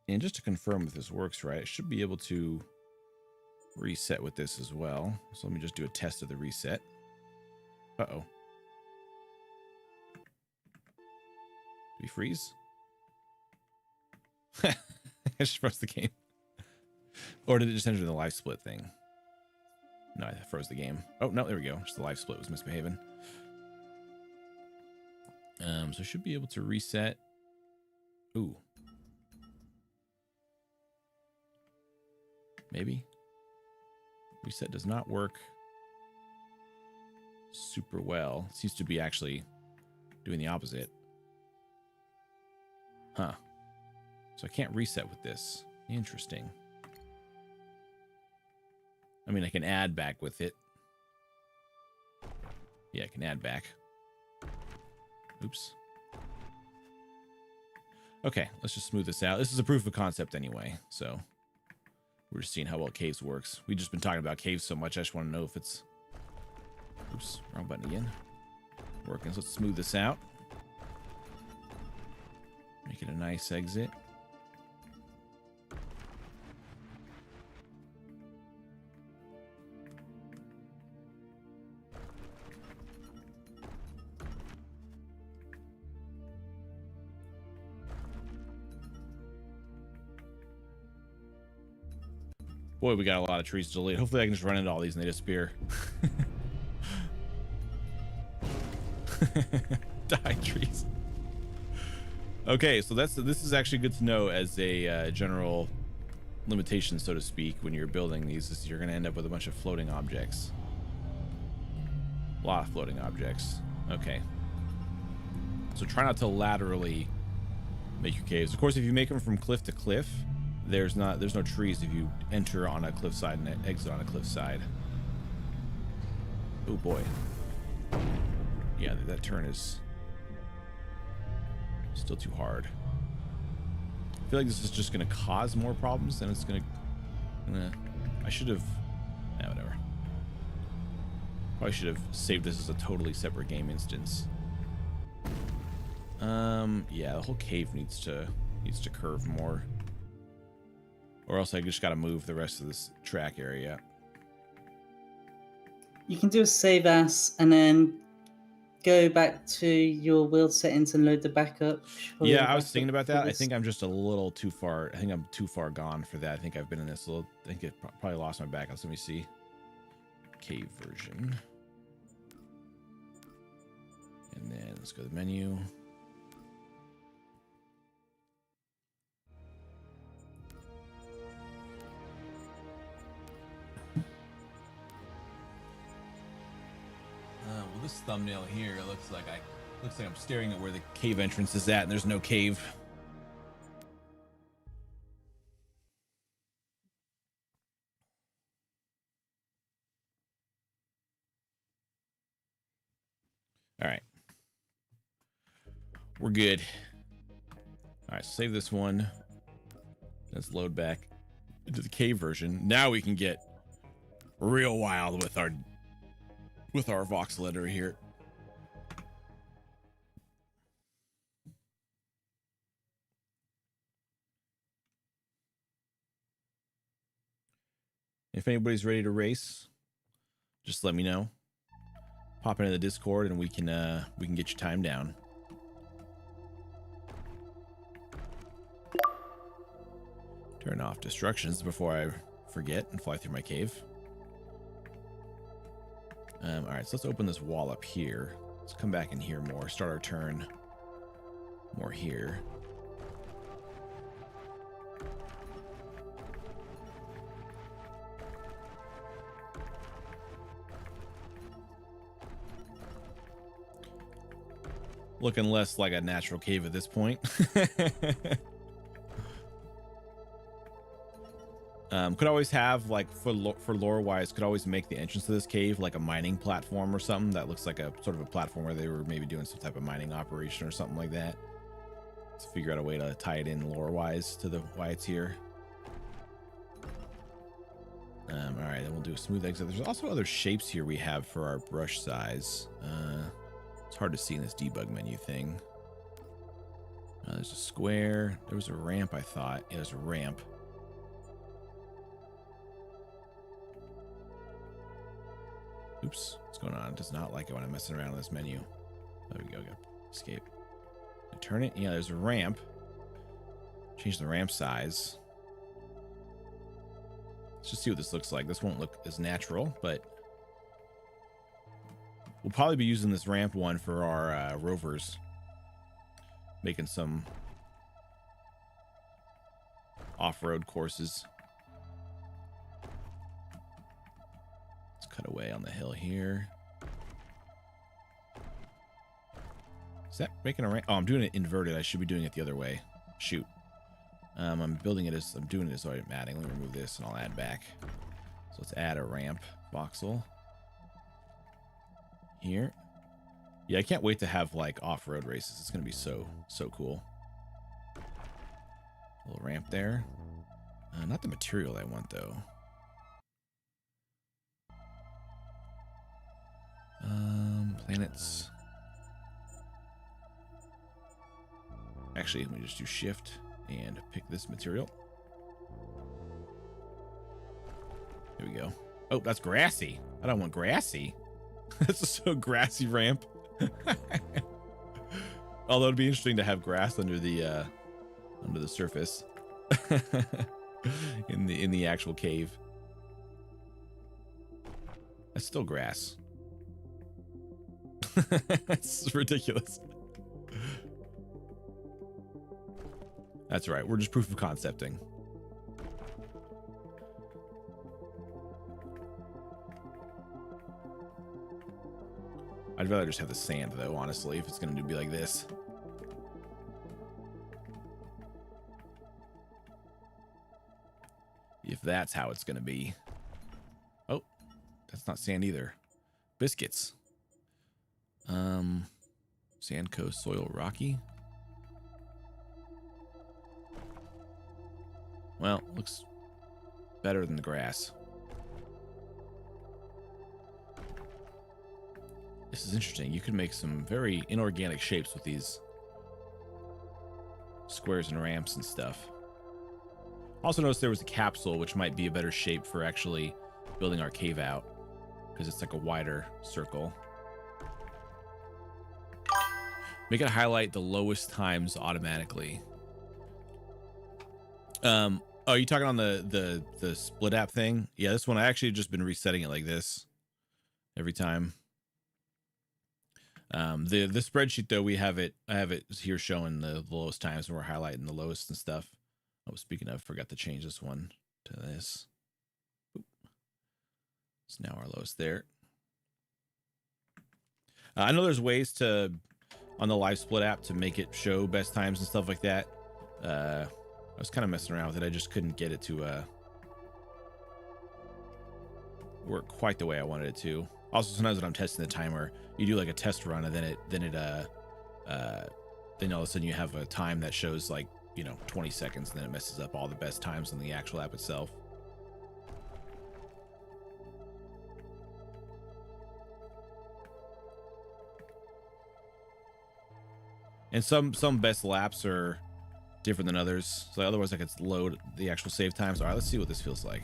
And just to confirm if this works right, I should be able to reset with this as well. So let me just do a test of the reset. Uh-oh. Did we freeze? I just froze the game. Or did it just enter the live split thing? No, I froze the game. Oh, no, there we go. Just the live split was misbehaving. So I should be able to reset. Ooh. Maybe. Reset does not work super well. It seems to be actually doing the opposite. Huh. So I can't reset with this. Interesting. I mean, I can add back with it. Yeah, I can add back. Oops. Okay, let's just smooth this out. This is a proof of concept anyway, so we're just seeing how well caves works. We've just been talking about caves so much, I just want to know if it's... Oops, wrong button again. Working, so let's smooth this out. Make it a nice exit. Boy, we got a lot of trees to delete. Hopefully I can just run into all these and they disappear. Die trees. Okay, so this is actually good to know as a general limitation, so to speak, when you're building these, is you're going to end up with a bunch of floating objects. A lot of floating objects. Okay. So try not to laterally make your caves. Of course, if you make them from cliff to cliff, there's no trees if you enter on a cliffside and exit on a cliffside. Oh boy. Yeah, that turn is still too hard. I feel like this is just gonna cause more problems than it's gonna I should have, yeah, whatever. Probably should have saved this as a totally separate game instance. Yeah, the whole cave needs to curve more. Or else I just gotta move the rest of this track area. You can do a save as and then go back to your build settings and load the backup. Yeah, I was thinking about that. I think I'm just a little too far. I think I'm too far gone for that. I think I've been in this a little. I think it probably lost my backup. Let me see. Cave version. And then let's go to the menu. Well, this thumbnail here looks like I'm staring at where the cave entrance is at, and there's no cave. All right, we're good. All right, save this one. Let's load back into the cave version. Now we can get real wild with our voxel editor here. If anybody's ready to race, just let me know. Pop into the Discord and we can get your time down. Turn off distractions before I forget and fly through my cave. All right, so let's open this wall up here. Let's come back in here more. Start our turn more here. Looking less like a natural cave at this point. Could always have, like, for lore wise, could always make the entrance to this cave like a mining platform or something that looks like a sort of a platform where they were maybe doing some type of mining operation or something like that. Let's figure out a way to tie it in lore wise to the why it's here. All right, then we'll do a smooth exit. There's also other shapes here we have for our brush size. It's hard to see in this debug menu thing. There's a square. There was a ramp, I thought. Yeah, there's a ramp. Oops, what's going on? It does not like it when I'm messing around with this menu. There we go, escape. I turn it, yeah, there's a ramp. Change the ramp size. Let's just see what this looks like. This won't look as natural, but we'll probably be using this ramp one for our rovers, making some off-road courses. Let's cut away on the hill here. Is that making a ramp? Oh, I'm doing it inverted. I should be doing it the other way. Shoot. I'm building it as I'm doing it as I'm adding. Let me remove this and I'll add back. So let's add a ramp voxel here. Yeah, I can't wait to have like off-road races. It's gonna be so cool. A little ramp there. Not the material I want though. Planets. Actually, let me just do shift and pick this material. Here we go. Oh, that's grassy. I don't want grassy. That's a so grassy ramp. Although it'd be interesting to have grass under the surface. in the actual cave. That's still grass. That's ridiculous. That's right. We're just proof of concepting. I'd rather just have the sand, though, honestly, if it's going to be like this. If that's how it's going to be. Oh, that's not sand either. Biscuits. Sand coast, soil, rocky. Well, looks better than the grass. This is interesting. You could make some very inorganic shapes with these squares and ramps and stuff. Also noticed there was a capsule, which might be a better shape for actually building our cave out, because it's like a wider circle. Make it highlight the lowest times automatically. Oh, are you talking on the split app thing? Yeah, this one I actually just been resetting it like this every time. The spreadsheet though, I have it here showing the lowest times, and we're highlighting the lowest and stuff. Oh, speaking of, forgot to change this one to this. Oop. It's now our lowest there. I know there's ways to on the live split app to make it show best times and stuff like that. I was kind of messing around with it. I just couldn't get it to work quite the way I wanted it to. Also, sometimes when I'm testing the timer, you do like a test run, and then all of a sudden you have a time that shows like, 20 seconds, and then it messes up all the best times on the actual app itself. And some best laps are different than others, so otherwise I could load the actual save times. All right, let's see what this feels like.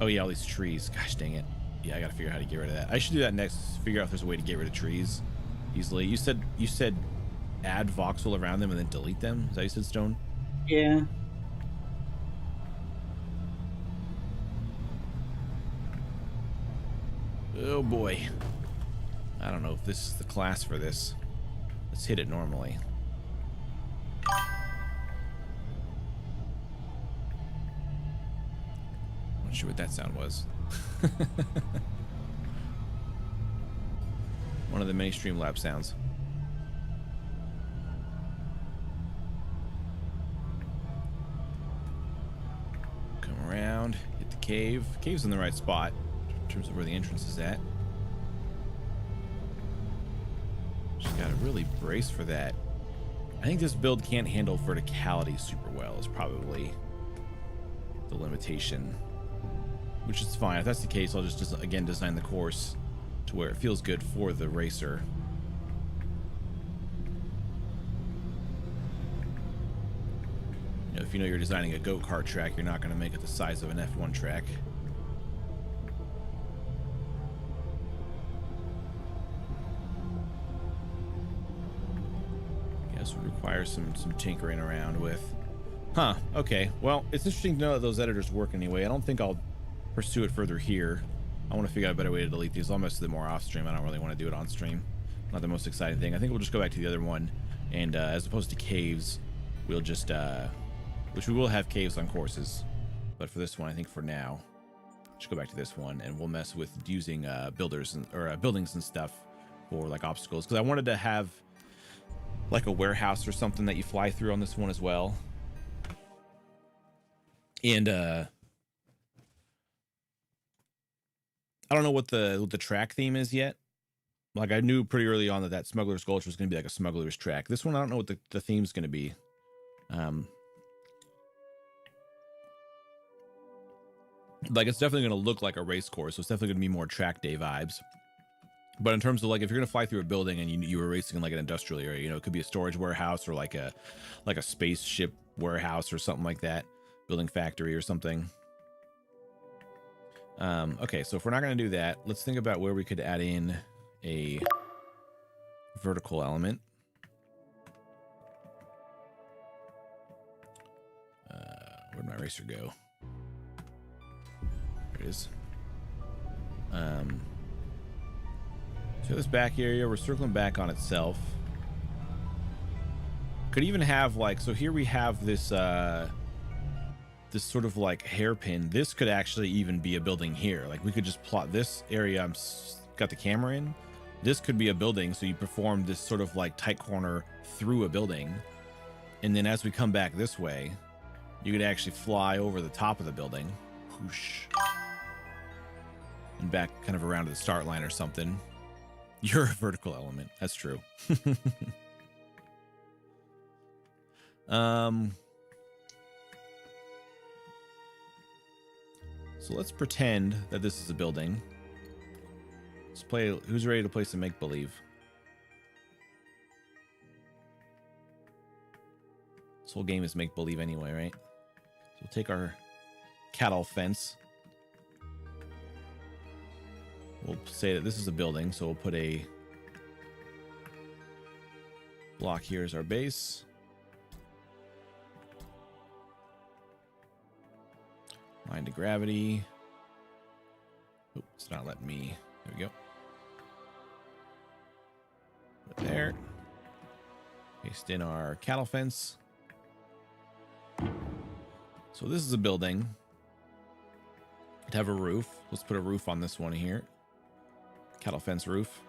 Oh yeah, all these trees. Gosh dang it. Yeah, I gotta figure out how to get rid of that. I should do that next. Figure out if there's a way to get rid of trees easily. You said add voxel around them and then delete them. Is that what you said, Stone? Yeah. Oh boy. I don't know if this is the class for this. Let's hit it normally. Not sure what that sound was. One of the many Streamlabs sounds. Come around, hit the cave. Cave's in the right spot in terms of where the entrance is at. Just gotta really brace for that. I think this build can't handle verticality super well, is probably the limitation. Which is fine. If that's the case, I'll just again design the course to where it feels good for the racer. If you're designing a go-kart track, you're not going to make it the size of an F1 track. This would require some tinkering around with. Huh, okay. Well, it's interesting to know that those editors work anyway. I don't think I'll pursue it further here. I want to figure out a better way to delete these. I'll mess with it more off stream. I don't really want to do it on stream. Not the most exciting thing. I think we'll just go back to the other one, and as opposed to caves, we'll just which we will have caves on courses, but for this one, I think for now, just go back to this one, and we'll mess with using builders or buildings and stuff for like obstacles, because I wanted to have like a warehouse or something that you fly through on this one as well. And I don't know what the track theme is yet. Like, I knew pretty early on that Smuggler's Gulch was going to be like a smuggler's track. This one, I don't know what the theme's going to be. Like, it's definitely going to look like a race course, so it's definitely going to be more track day vibes. But in terms of like, if you're going to fly through a building and you were racing in like an industrial area, you know, it could be a storage warehouse or like a spaceship warehouse or something like that, building factory or something. Okay, so if we're not going to do that, let's think about where we could add in a vertical element. Where'd my eraser go? There it is. So this back area, we're circling back on itself. Could even have like, so here we have this this sort of like hairpin. This could actually even be a building here. Like, we could just plot this area I'm got the camera in. This could be a building, so you perform this sort of like tight corner through a building, and then as we come back this way, you could actually fly over the top of the building, whoosh, and back kind of around to the start line or something. You're a vertical element. That's true. So let's pretend that this is a building. Let's play. Who's ready to play some make-believe? This whole game is make-believe anyway, right? So we'll take our cattle fence. We'll say that this is a building, so we'll put a block here as our base. Line to gravity. Oh, it's not letting me. There we go. Put it there. Paste in our cattle fence. So this is a building. It'd have a roof. Let's put a roof on this one here. Cattle fence roof.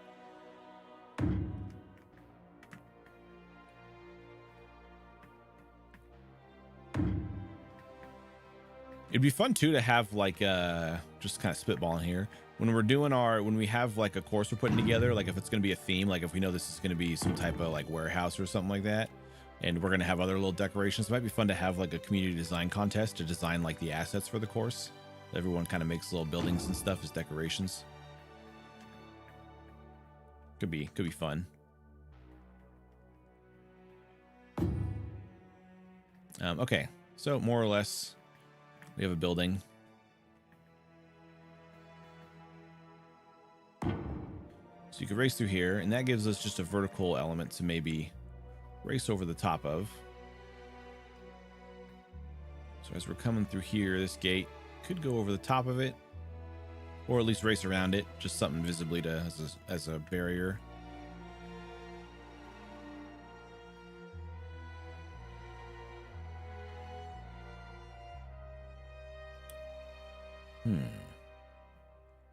It'd be fun too to have like just kind of spitballing here. When we're doing when we have like a course we're putting together, like if it's going to be a theme, like if we know this is going to be some type of like warehouse or something like that, and we're going to have other little decorations, it might be fun to have like a community design contest to design like the assets for the course. Everyone kind of makes little buildings and stuff as decorations. Could be fun. Okay, so more or less, we have a building. So you could race through here, and that gives us just a vertical element to maybe race over the top of. So as we're coming through here, this gate could go over the top of it, or at least race around it, just something visibly to as a barrier.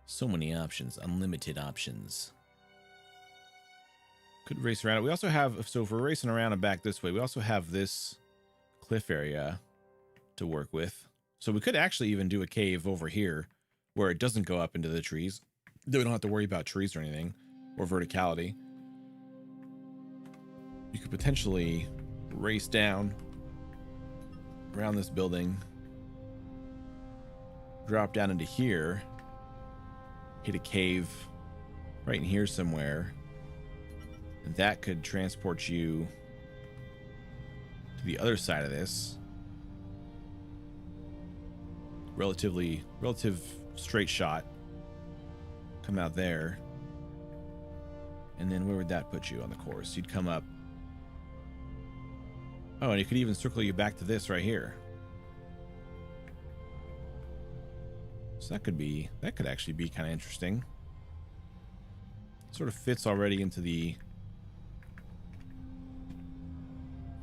So many options, unlimited options. Could race around it. We also have, so if we're racing around and back this way, we also have this cliff area to work with. So we could actually even do a cave over here where it doesn't go up into the trees. Then we don't have to worry about trees or anything, or verticality. You could potentially race down around this building, drop down into here, hit a cave right in here somewhere, and that could transport you to the other side of this. Relative straight shot. Come out there. And then where would that put you on the course? You'd come up Oh, and it could even circle you back to this right here. So that could actually be kind of interesting. Sort of fits already into the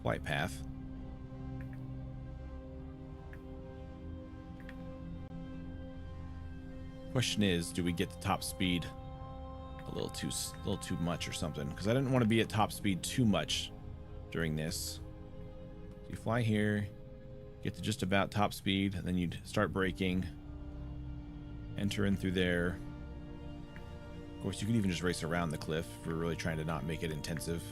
flight path. Question is, do we get the top speed a little too much or something? Because I didn't want to be at top speed too much during this. So you fly here, get to just about top speed, and then you'd start braking, enter in through there. Of course, you can even just race around the cliff if we're really trying to not make it intensive.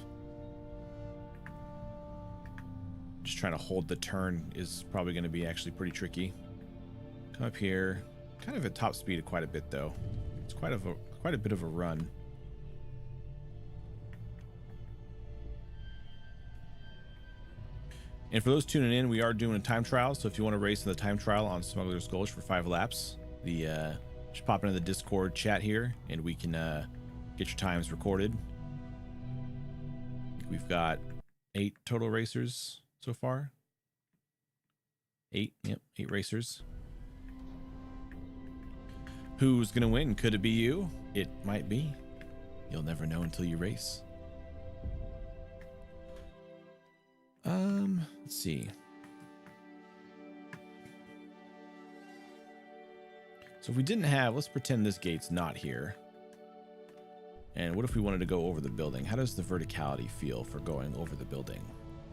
Just trying to hold the turn is probably going to be actually pretty tricky. Come up here. Kind of at top speed quite a bit though. It's quite a bit of a run. And for those tuning in, we are doing a time trial. So if you want to race in the time trial on Smuggler's Gulch for 5 laps, just pop into the Discord chat here, and we can get your times recorded. I think we've got 8 total racers so far. 8, yep, 8 racers. Who's gonna win? Could it be you? It might be. You'll never know until you race. Let's see. So if we didn't have, let's pretend this gate's not here. And what if we wanted to go over the building? How does the verticality feel for going over the building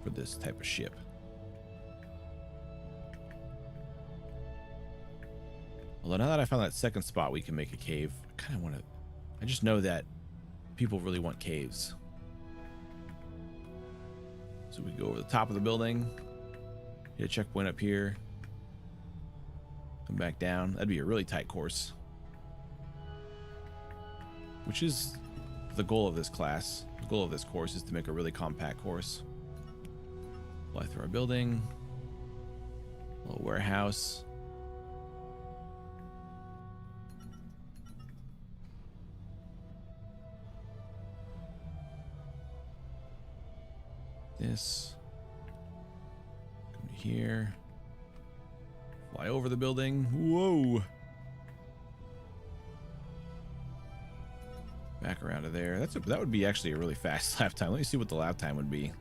for this type of ship? Although now that I found that second spot, we can make a cave. I kind of want to... I just know that people really want caves. So we go over the top of the building. Hit a checkpoint up here. Come back down. That'd be a really tight course. Which is the goal of this class. The goal of this course is to make a really compact course. Fly through our building. A little warehouse. This. Come to here. Fly over the building. Whoa. Back around to there. That would be actually a really fast lap time. Let me see what the lap time would be.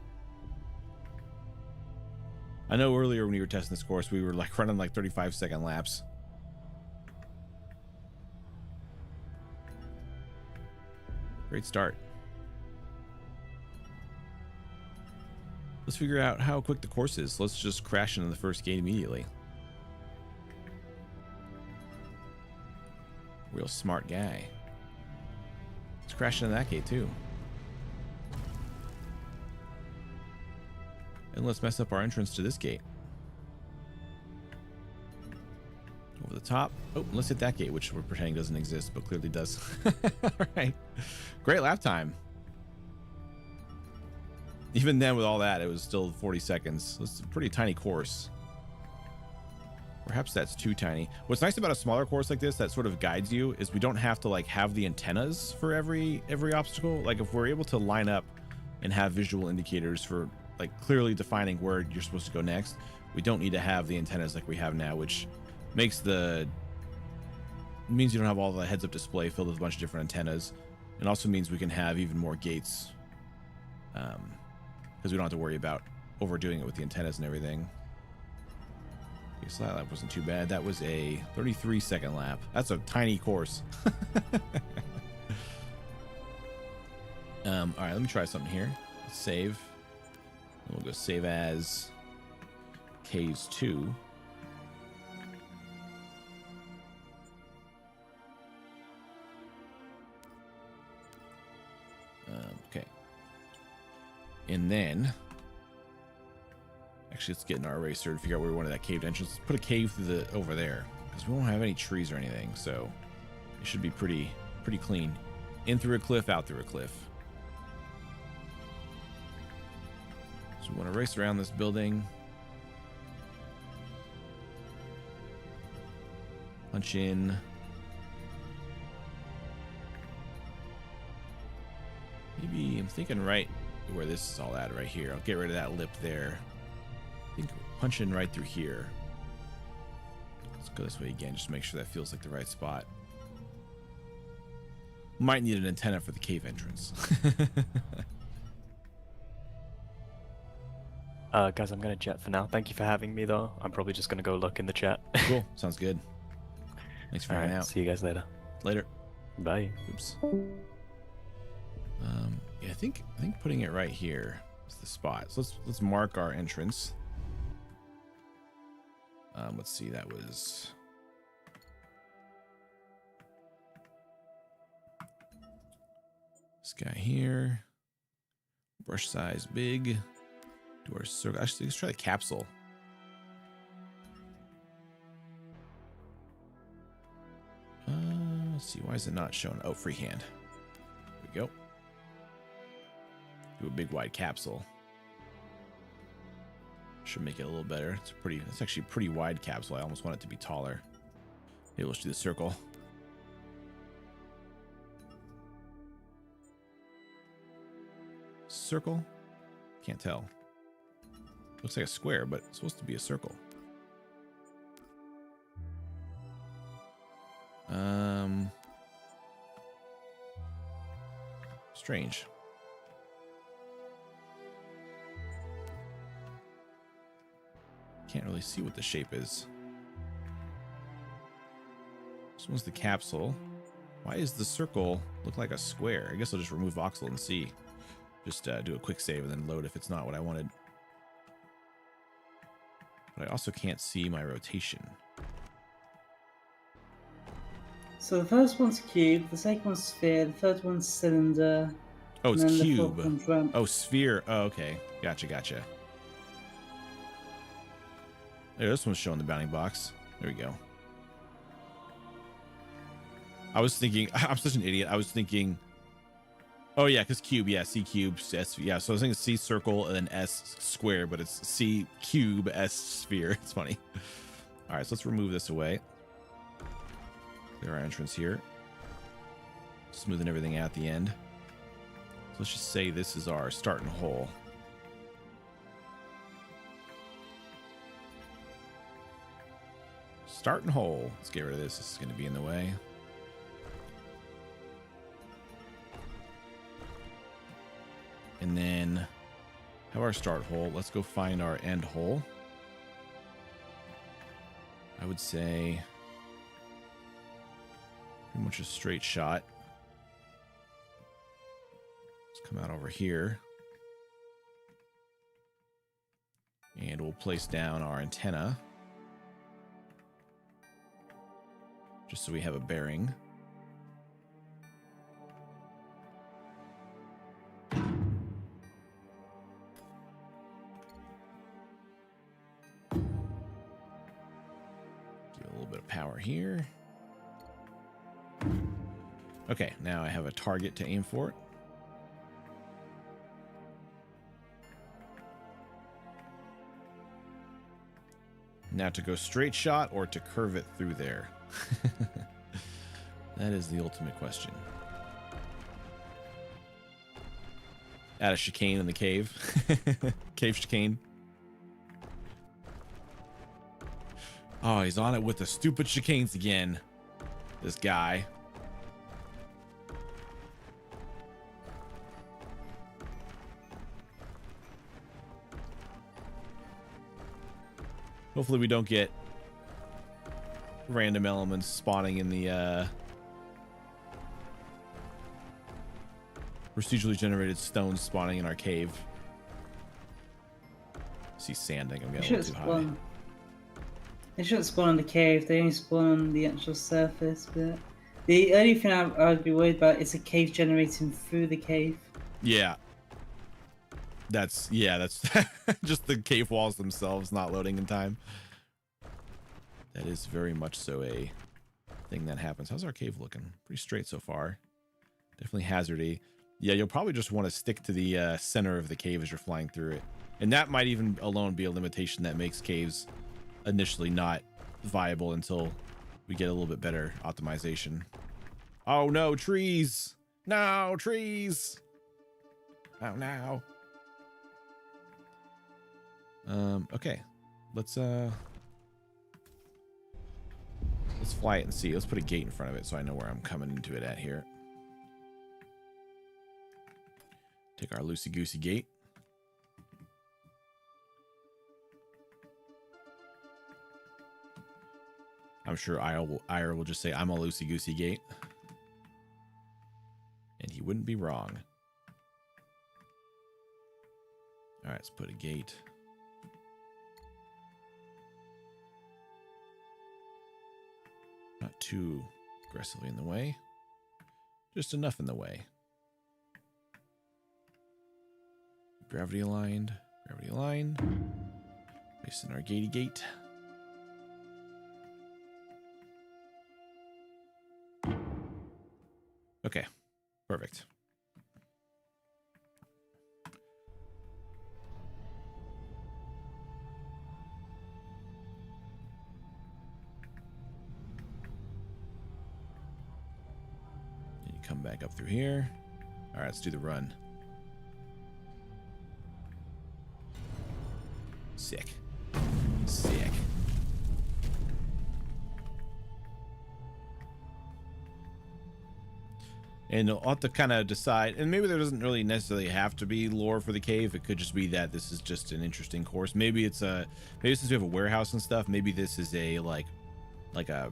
I know earlier when we were testing this course, we were like running like 35-second laps. Great start. Let's figure out how quick the course is. Let's just crash into the first gate immediately. Real smart guy. Let's crash into that gate too. And let's mess up our entrance to this gate. Over the top. Oh, let's hit that gate, which we're pretending doesn't exist, but clearly does. All right. Great lap time. Even then, with all that, it was still 40 seconds. It's a pretty tiny course. Perhaps that's too tiny. What's nice about a smaller course like this that sort of guides you is we don't have to like have the antennas for every obstacle. Like if we're able to line up and have visual indicators for like clearly defining where you're supposed to go next, we don't need to have the antennas like we have now, which means you don't have all the heads-up display filled with a bunch of different antennas. It also means we can have even more gates. Because we don't have to worry about overdoing it with the antennas and everything. Okay, so that lap wasn't too bad. That was a 33-second lap. That's a tiny course. All right, let me try something here. Let's save. And we'll go save as Caves 2. Okay. And then, actually, let's get in our eraser to figure out where we wanted that caved entrance. Let's put a cave through over there because we won't have any trees or anything, so it should be pretty clean. In through a cliff, out through a cliff. So we want to race around this building. Punch in. Maybe I'm thinking right where this is all at right here. I'll get rid of that lip there. I think punch in right through here. Let's go this way again, just to make sure that feels like the right spot. Might need an antenna for the cave entrance. Guys, I'm gonna jet for now. Thank you for having me, though. I'm probably just gonna go look in the chat. Cool. Sounds good. Thanks for hanging out. See you guys later. Later. Bye. Oops. Yeah, I think putting it right here is the spot. So let's mark our entrance. Let's see. That was. This guy here. Brush size big. Do our circle. Actually, let's try the capsule. Let's see. Why is it not showing? Oh, freehand. There we go. Do a big wide capsule. Should make it a little better. It's actually a pretty wide capsule. I almost want it to be taller. Maybe let's do the circle. Circle? Can't tell. Looks like a square, but it's supposed to be a circle. Strange. Can't really see what the shape is. This one's the capsule. Why is the circle look like a square? I guess I'll just remove voxel and see. Just do a quick save and then load if it's not what I wanted. But I also can't see my rotation. So the first one's cube, the second one's sphere, the third one's cylinder. Oh, it's and then cube. The fourth one's ramp. Oh, sphere. Oh, okay. Gotcha. There, this one's showing the bounding box. There we go. I was thinking, I'm such an idiot. I was thinking, oh yeah, because cube, yeah, C cube, S, yeah. So I was thinking C circle and then S square, but it's C cube, S sphere. It's funny. All right, so let's remove this away. Clear our entrance here. Smoothing everything out at the end. So let's just say this is our starting hole. Starting hole. Let's get rid of this. This is going to be in the way. And then have our start hole. Let's go find our end hole. I would say pretty much a straight shot. Let's come out over here. And we'll place down our antenna. Just so we have a bearing. Power here. Okay, now I have a target to aim for. Now to go straight shot or to curve it through there. That is the ultimate question. Add a chicane in the cave. Cave chicane. Oh, he's on it with the stupid chicanes again. This guy. Hopefully we don't get random elements spawning in the procedurally generated stones spawning in our cave. See sanding. I'm getting a little too high. They shouldn't spawn in the cave, they only spawn on the actual surface, but the only thing I would be worried about is a cave generating through the cave. Yeah. That's just the cave walls themselves not loading in time. That is very much so a thing that happens. How's our cave looking? Pretty straight so far. Definitely hazardy. Yeah, you'll probably just want to stick to the center of the cave as you're flying through it. And that might even alone be a limitation that makes caves initially not viable until we get a little bit better optimization. Oh no, trees! No, trees! Oh no. Okay. Let's fly it and see. Let's put a gate in front of it so I know where I'm coming into it at here. Take our loosey-goosey gate. I'm sure Ire will just say, I'm a loosey-goosey gate. And he wouldn't be wrong. All right, let's put a gate. Not too aggressively in the way. Just enough in the way. Gravity aligned. Gravity aligned. Place in our gatey gate. Okay, perfect. And you come back up through here. All right, let's do the run. Sick. Sick. And I'll have to kind of decide, and maybe there doesn't really necessarily have to be lore for the cave. It could just be that this is just an interesting course. Maybe it's maybe since we have a warehouse and stuff, maybe this is a like a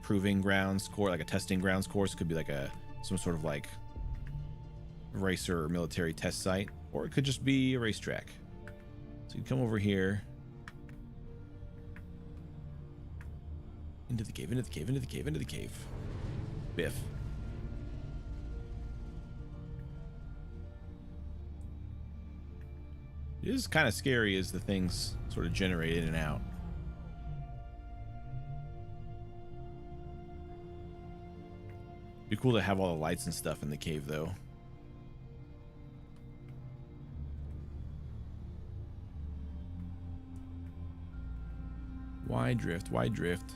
proving grounds course, like a testing grounds course. It could be like some sort of like racer or military test site, or it could just be a racetrack. So you come over here. Into the cave, into the cave, into the cave, into the cave. Biff. It is kind of scary as the things sort of generate in and out. Be cool to have all the lights and stuff in the cave, though. Wide drift, wide drift.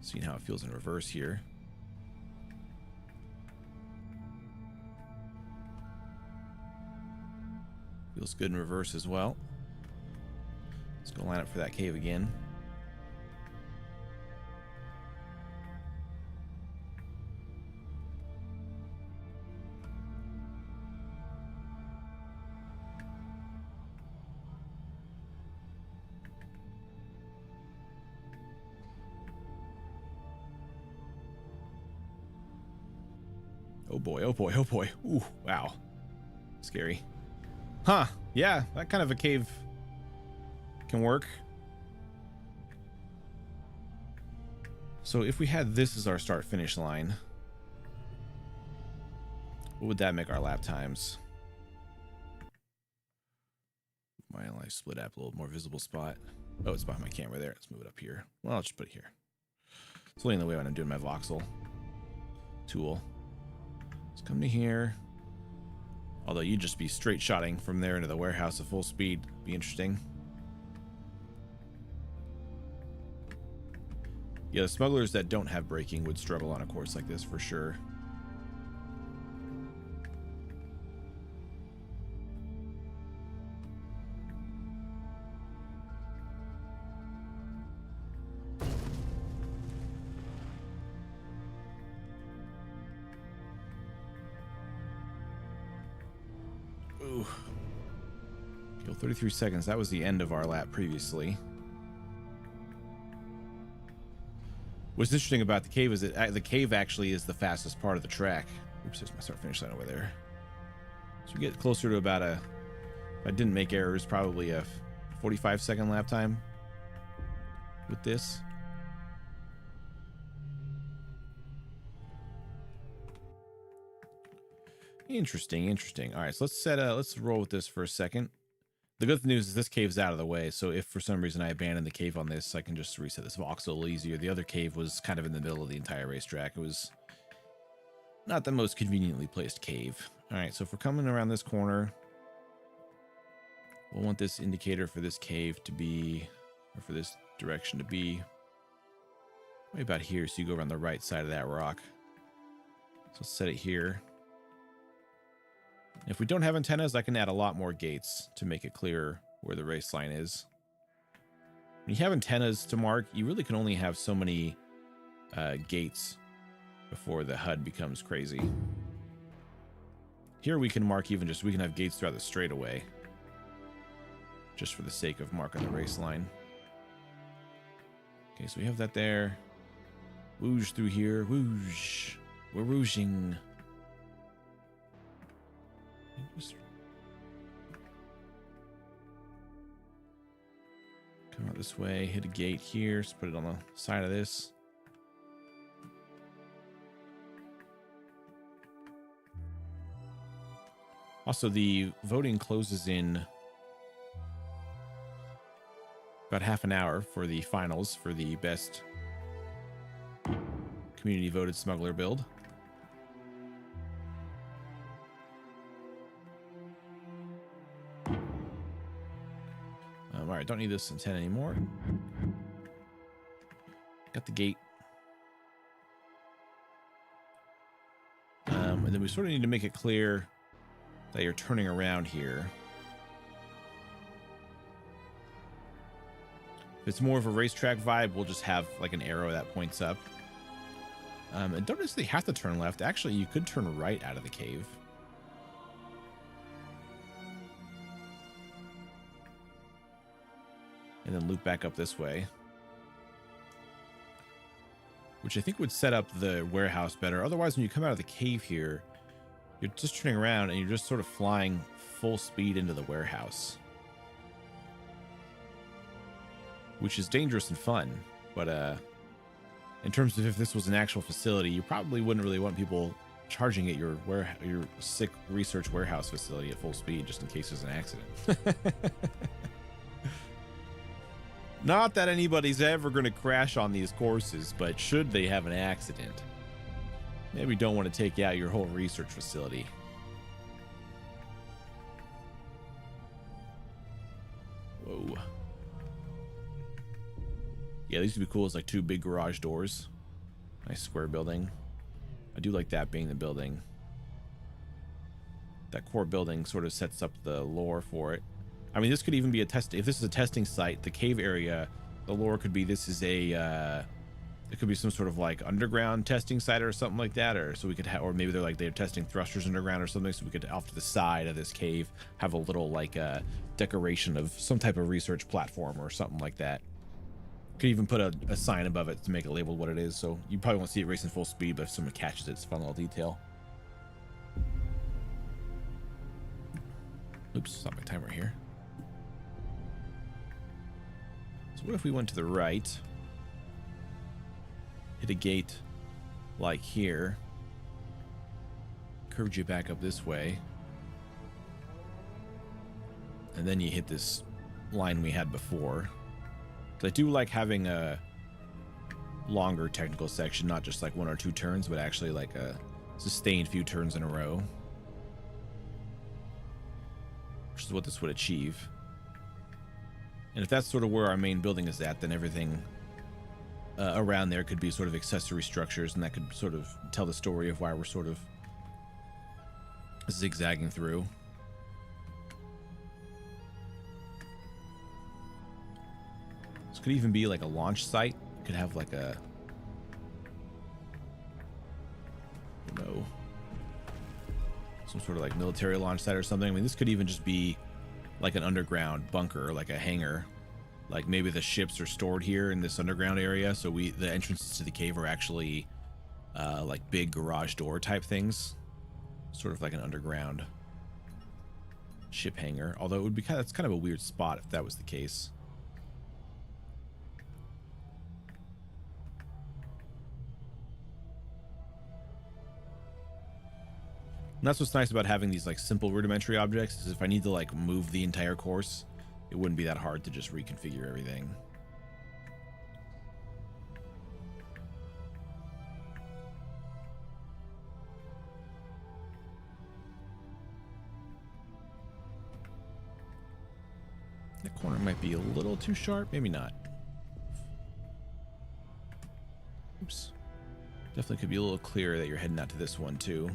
Seeing how it feels in reverse here. Feels good in reverse as well. Let's go line up for that cave again. Oh boy, oh boy, oh boy. Ooh, wow. Scary. Huh, yeah, that kind of a cave can work. So if we had this as our start-finish line, what would that make our lap times? Why don't I split up a little more visible spot? Oh, it's behind my camera there. Let's move it up here. Well, I'll just put it here. It's only in the way when I'm doing my voxel tool. Let's come to here. Although you'd just be straight shotting from there into the warehouse at full speed. Be interesting. Yeah, the smugglers that don't have braking would struggle on a course like this for sure. Ooh. Kill 33 seconds. That was the end of our lap previously. What's interesting about the cave is that the cave actually is the fastest part of the track. Oops, there's my start-finish line over there. So we get closer to about if I didn't make errors, probably a 45-second lap time with this. Interesting, interesting. All right, so let's roll with this for a second. The good news is this cave's out of the way, so if for some reason I abandon the cave on this, I can just reset this voxel a little easier. The other cave was kind of in the middle of the entire racetrack. It was not the most conveniently placed cave. All right, so if we're coming around this corner, we'll want this indicator for this cave to be, or for this direction to be, way about here, so you go around the right side of that rock. So let's set it here. If we don't have antennas, I can add a lot more gates to make it clearer where the race line is. When you have antennas to mark, you really can only have so many gates before the HUD becomes crazy. Here we can mark even just, we can have gates throughout the straightaway, just for the sake of marking the race line. Okay, so we have that there. Whoosh through here. Whoosh. We're whooshing. Just come out this way, hit a gate here, just put it on the side of this. Also, the voting closes in about half an hour for the finals for the best community voted smuggler build. All right, don't need this antenna anymore. Got the gate. And then we sort of need to make it clear that you're turning around here. If it's more of a racetrack vibe, we'll just have like an arrow that points up. And don't necessarily have to turn left. Actually, you could turn right out of the cave. And then loop back up this way. Which I think would set up the warehouse better. Otherwise, when you come out of the cave here, you're just turning around and you're just sort of flying full speed into the warehouse. Which is dangerous and fun. But in terms of if this was an actual facility, you probably wouldn't really want people charging at your sick research warehouse facility at full speed just in case there's an accident. Not that anybody's ever going to crash on these courses, but should they have an accident, maybe don't want to take out your whole research facility. Whoa. Yeah, these would be cool as like two big garage doors. Nice square building. I do like that being the building. That core building sort of sets up the lore for it. I mean, this could even be a test. If this is a testing site, the cave area, the lore could be this is a, it could be some sort of like underground testing site or something like that. Or so we could have, or maybe they're testing thrusters underground or something. So we could, off to the side of this cave, have a little like decoration of some type of research platform or something like that. Could even put a sign above it to make it labeled what it is. So you probably won't see it racing full speed, but if someone catches it, it's a fun little detail. Oops, stop my timer here. So what if we went to the right, hit a gate like here, curved you back up this way, and then you hit this line we had before. I do like having a longer technical section, not just like one or two turns, but actually like a sustained few turns in a row, which is what this would achieve. And if that's sort of where our main building is at, then everything around there could be sort of accessory structures, and that could sort of tell the story of why we're sort of zigzagging through. This could even be like a launch site. It could have like a, you know, some sort of like military launch site or something. I mean, this could even just be like an underground bunker, like a hangar. Like maybe the ships are stored here in this underground area, so the entrances to the cave are actually like big garage door type things, sort of like an underground ship hangar. Although it would be that's kind of a weird spot if that was the case. And that's what's nice about having these like simple rudimentary objects, is if I need to like move the entire course, it wouldn't be that hard to just reconfigure everything. That corner might be a little too sharp, maybe not. Oops. Definitely could be a little clearer that you're heading out to this one too.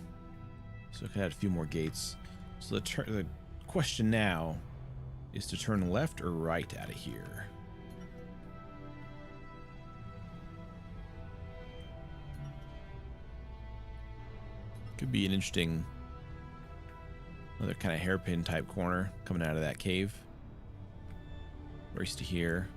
So I could add a few more gates. So the question now is to turn left or right out of here. Could be an interesting, another kind of hairpin type corner coming out of that cave. Race to here.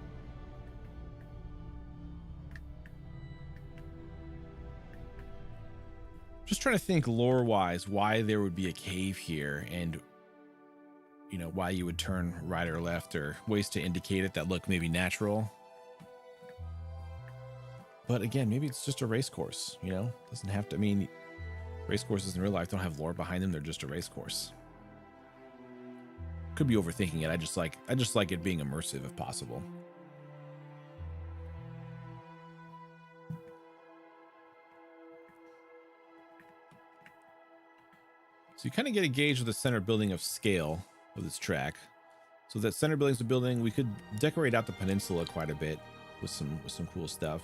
Just trying to think lore-wise why there would be a cave here, and you know, why you would turn right or left, or ways to indicate it that look maybe natural. But again, maybe it's just a race course, you know? Doesn't have to, I mean, race courses in real life don't have lore behind them, they're just a race course. Could be overthinking it. I just like it being immersive if possible. So you kind of get a gauge of the center building of scale of this track. So that center building's the building. We could decorate out the peninsula quite a bit with some cool stuff.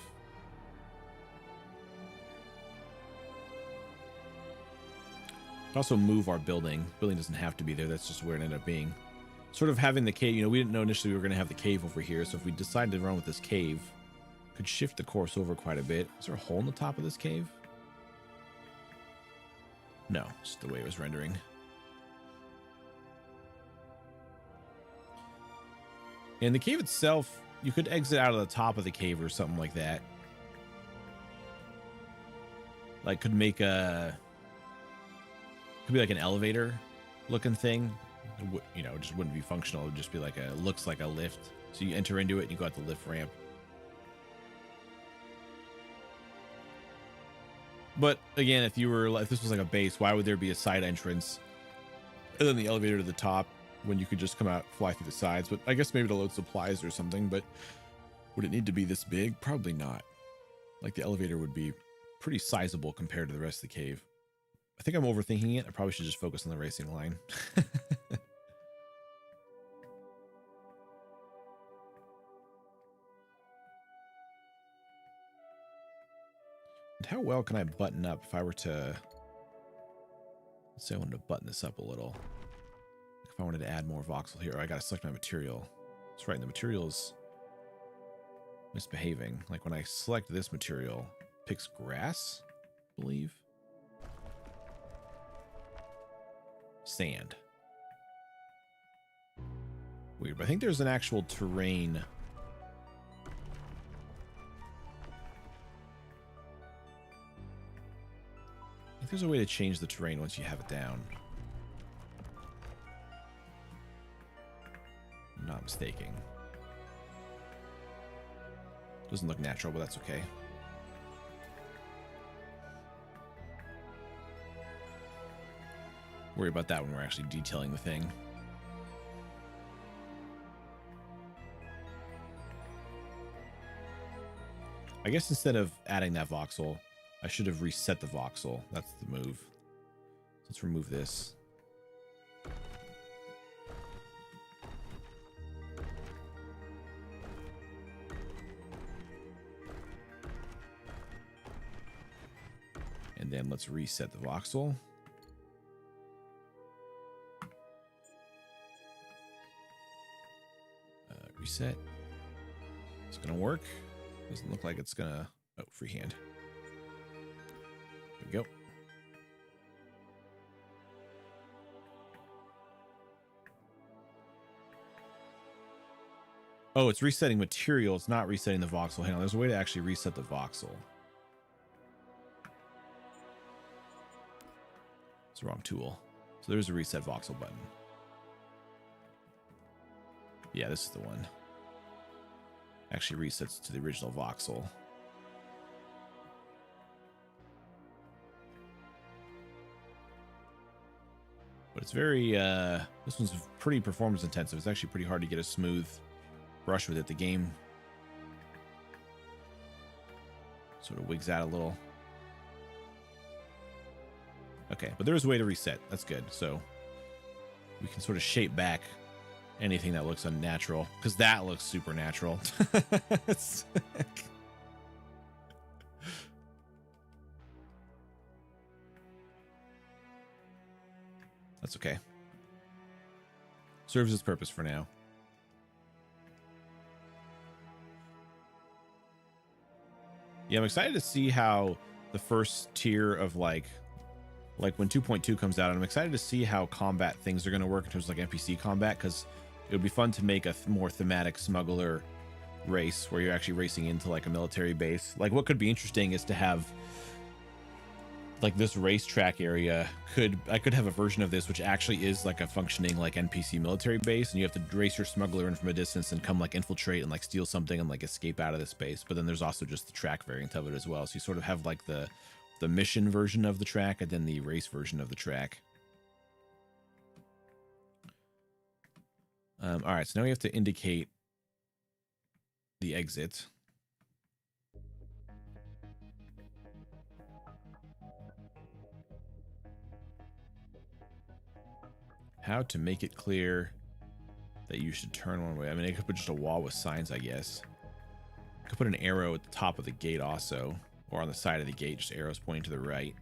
Also move our building. Building doesn't have to be there. That's just where it ended up being. Sort of having the cave, you know, we didn't know initially we were going to have the cave over here. So if we decided to run with this cave, could shift the course over quite a bit. Is there a hole in the top of this cave? No, just the way it was rendering. And the cave itself, you could exit out of the top of the cave or something like that. Like could make a, could be like an elevator looking thing. You know, it just wouldn't be functional. It would just be like a, looks like a lift. So you enter into it and you go out the lift ramp. But again, if this was like a base, why would there be a side entrance and then the elevator to the top when you could just come out, fly through the sides? But I guess maybe to load supplies or something. But would it need to be this big? Probably not. Like the elevator would be pretty sizable compared to the rest of the cave. I think I'm overthinking it. I probably should just focus on the racing line. And how well can I button up if I were to, let's say I wanted to button this up a little. If I wanted to add more voxel here, I got to select my material. That's right, the material is misbehaving. Like when I select this material, it picks grass, I believe. Sand. Weird, but I think there's an actual terrain. I think there's a way to change the terrain once you have it down. I'm not mistaken. Doesn't look natural, but that's okay. Worry about that when we're actually detailing the thing. I guess instead of adding that voxel, I should have reset the voxel. That's the move. Let's remove this. And then let's reset the voxel. Reset. It's gonna work. Doesn't look like it's gonna. Oh, freehand. There we go. Oh, it's resetting material. It's not resetting the voxel. Hang on, there's a way to actually reset the voxel. It's the wrong tool. So there's a reset voxel button. Yeah, this is the one. Actually resets to the original voxel. But it's very, this one's pretty performance intensive. It's actually pretty hard to get a smooth brush with it. The game sort of wigs out a little. Okay, but there's a way to reset. That's good. So we can sort of shape back anything that looks unnatural, because that looks supernatural. That's okay. Serves its purpose for now. Yeah, I'm excited to see how the first tier of like when 2.2 comes out, I'm excited to see how combat things are going to work in terms of like NPC combat, because it would be fun to make a more thematic smuggler race where you're actually racing into like a military base. Like what could be interesting is to have like this racetrack area I could have a version of this which actually is like a functioning like NPC military base, and you have to race your smuggler in from a distance and come like infiltrate and like steal something and like escape out of this base. But then there's also just the track variant of it as well, so you sort of have like the mission version of the track and then the race version of the track. All right, so now we have to indicate the exit. How to make it clear that you should turn one way. I mean, I could put just a wall with signs, I guess. I could put an arrow at the top of the gate also, or on the side of the gate, just arrows pointing to the right.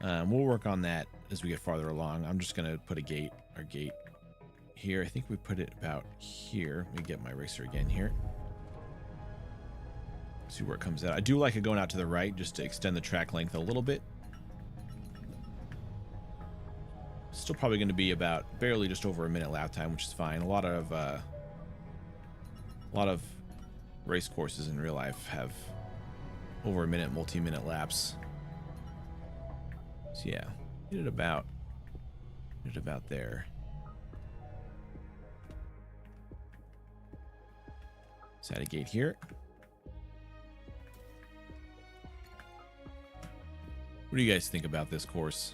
We'll work on that as we get farther along. I'm just going to put our gate here. I think we put it about here. Let me get my eraser again here. See where it comes out. I do like it going out to the right just to extend the track length a little bit. Still probably going to be about barely just over a minute lap time, which is fine. A lot of race courses in real life have over a minute, multi-minute laps. So yeah, hit it about there. Set a gate here. What do you guys think about this course?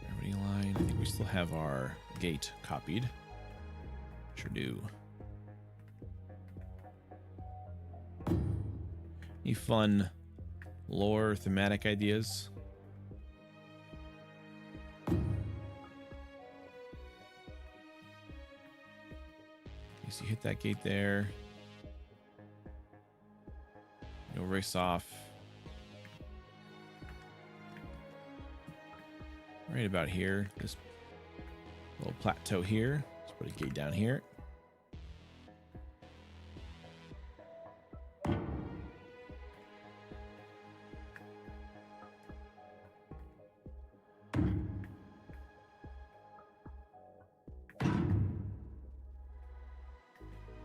Gravity line. I think we still have our gate copied. Sure do. Any fun lore thematic ideas? So you hit that gate there. You'll race off. Right about here. This little plateau here. Let's put a gate down here.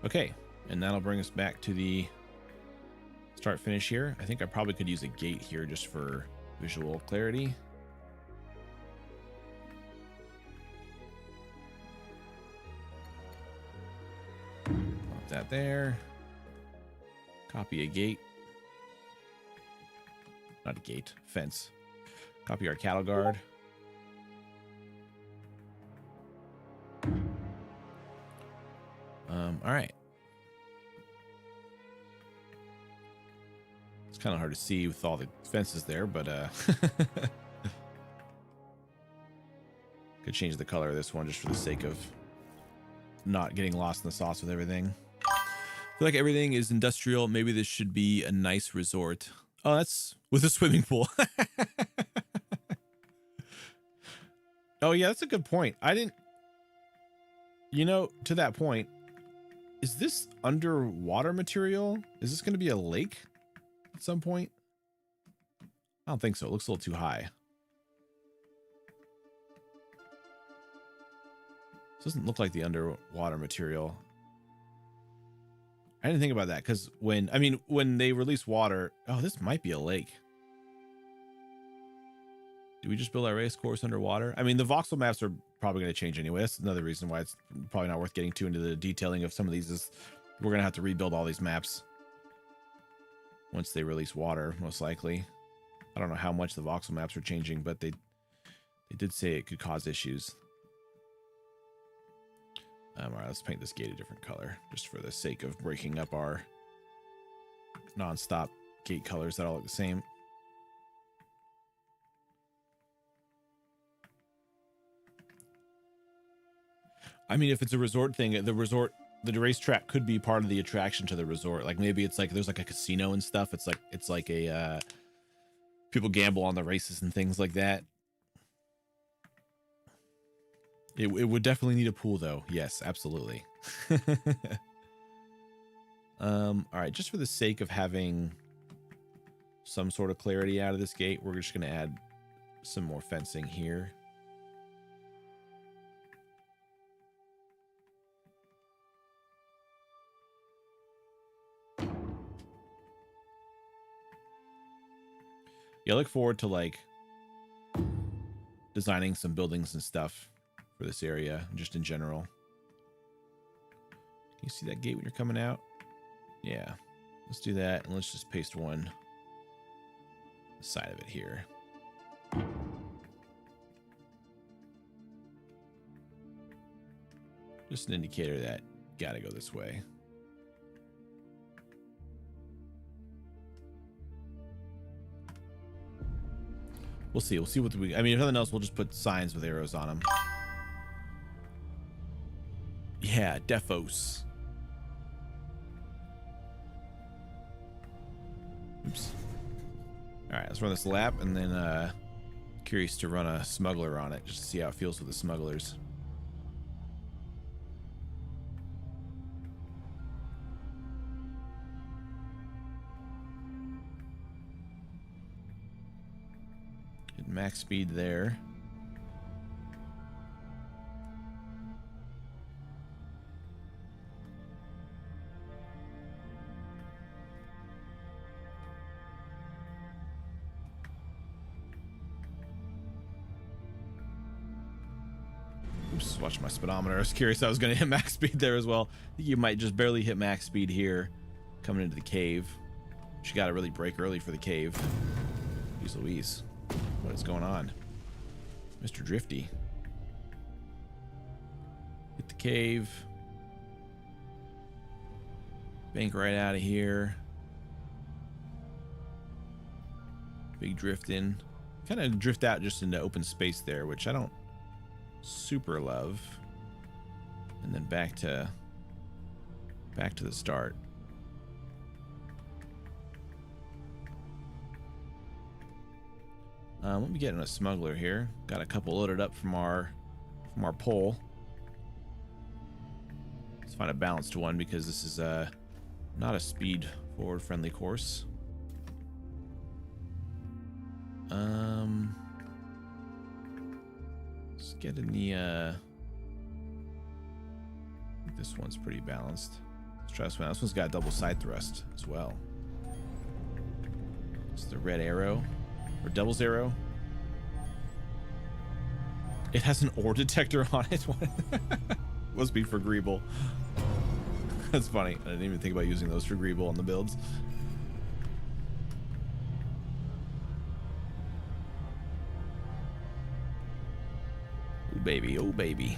Okay, and that'll bring us back to the start finish here. I think I probably could use a gate here just for visual clarity. Pop that there. Copy a gate. Not a gate, fence. Copy our cattle guard. All right. It's kind of hard to see with all the fences there, but could change the color of this one just for the sake of not getting lost in the sauce with everything. I feel like everything is industrial. Maybe this should be a nice resort. Oh, that's with a swimming pool. Oh yeah, that's a good point. I didn't, to that point, is this underwater material? Is this going to be a lake at some point? I don't think so. It looks a little too high. This doesn't look like the underwater material. I didn't think about that because when they release water, oh, this might be a lake. Do we just build our race course underwater? I mean, the voxel maps are probably going to change anyway. That's another reason why it's probably not worth getting too into the detailing of some of these. Is we're going to have to rebuild all these maps once they release water, most likely. I don't know how much the voxel maps are changing, but they did say it could cause issues. All right, let's paint this gate a different color just for the sake of breaking up our non-stop gate colors that all look the same. I mean, if it's a resort thing, the racetrack could be part of the attraction to the resort. Like maybe it's like there's like a casino and stuff. It's like a people gamble on the races and things like that. It would definitely need a pool, though. Yes, absolutely. All right, just for the sake of having some sort of clarity out of this gate, we're just going to add some more fencing here. Yeah, I look forward to like designing some buildings and stuff for this area, just in general. Can you see that gate when you're coming out? Yeah, let's do that, and let's just paste one side of it here. Just an indicator that gotta go this way. We'll see. We'll see what I mean, if nothing else, we'll just put signs with arrows on them. Yeah, defos. Oops. All right, let's run this lap, and then curious to run a smuggler on it, just to see how it feels with the smugglers. Get max speed there. Oops, watch my speedometer. I was curious I was going to hit max speed there as well. I think you might just barely hit max speed here coming into the cave. But you got to really brake early for the cave. Jeez Louise. What is going on? Mr. Drifty. Hit the cave. Bank right out of here. Big drift in. Kind of drift out just into open space there, which I don't super love. And then back to the start. Let me get in a smuggler here. Got a couple loaded up from our pole. Let's find a balanced one because this is not a speed forward friendly course. Let's get in the I think this one's pretty balanced. Let's try this one. This one's got a double side thrust as well. It's the red arrow or devil's arrow. It has an ore detector on it. Must be for Greeble. That's funny. I didn't even think about using those for Greeble on the builds. Oh baby, oh baby.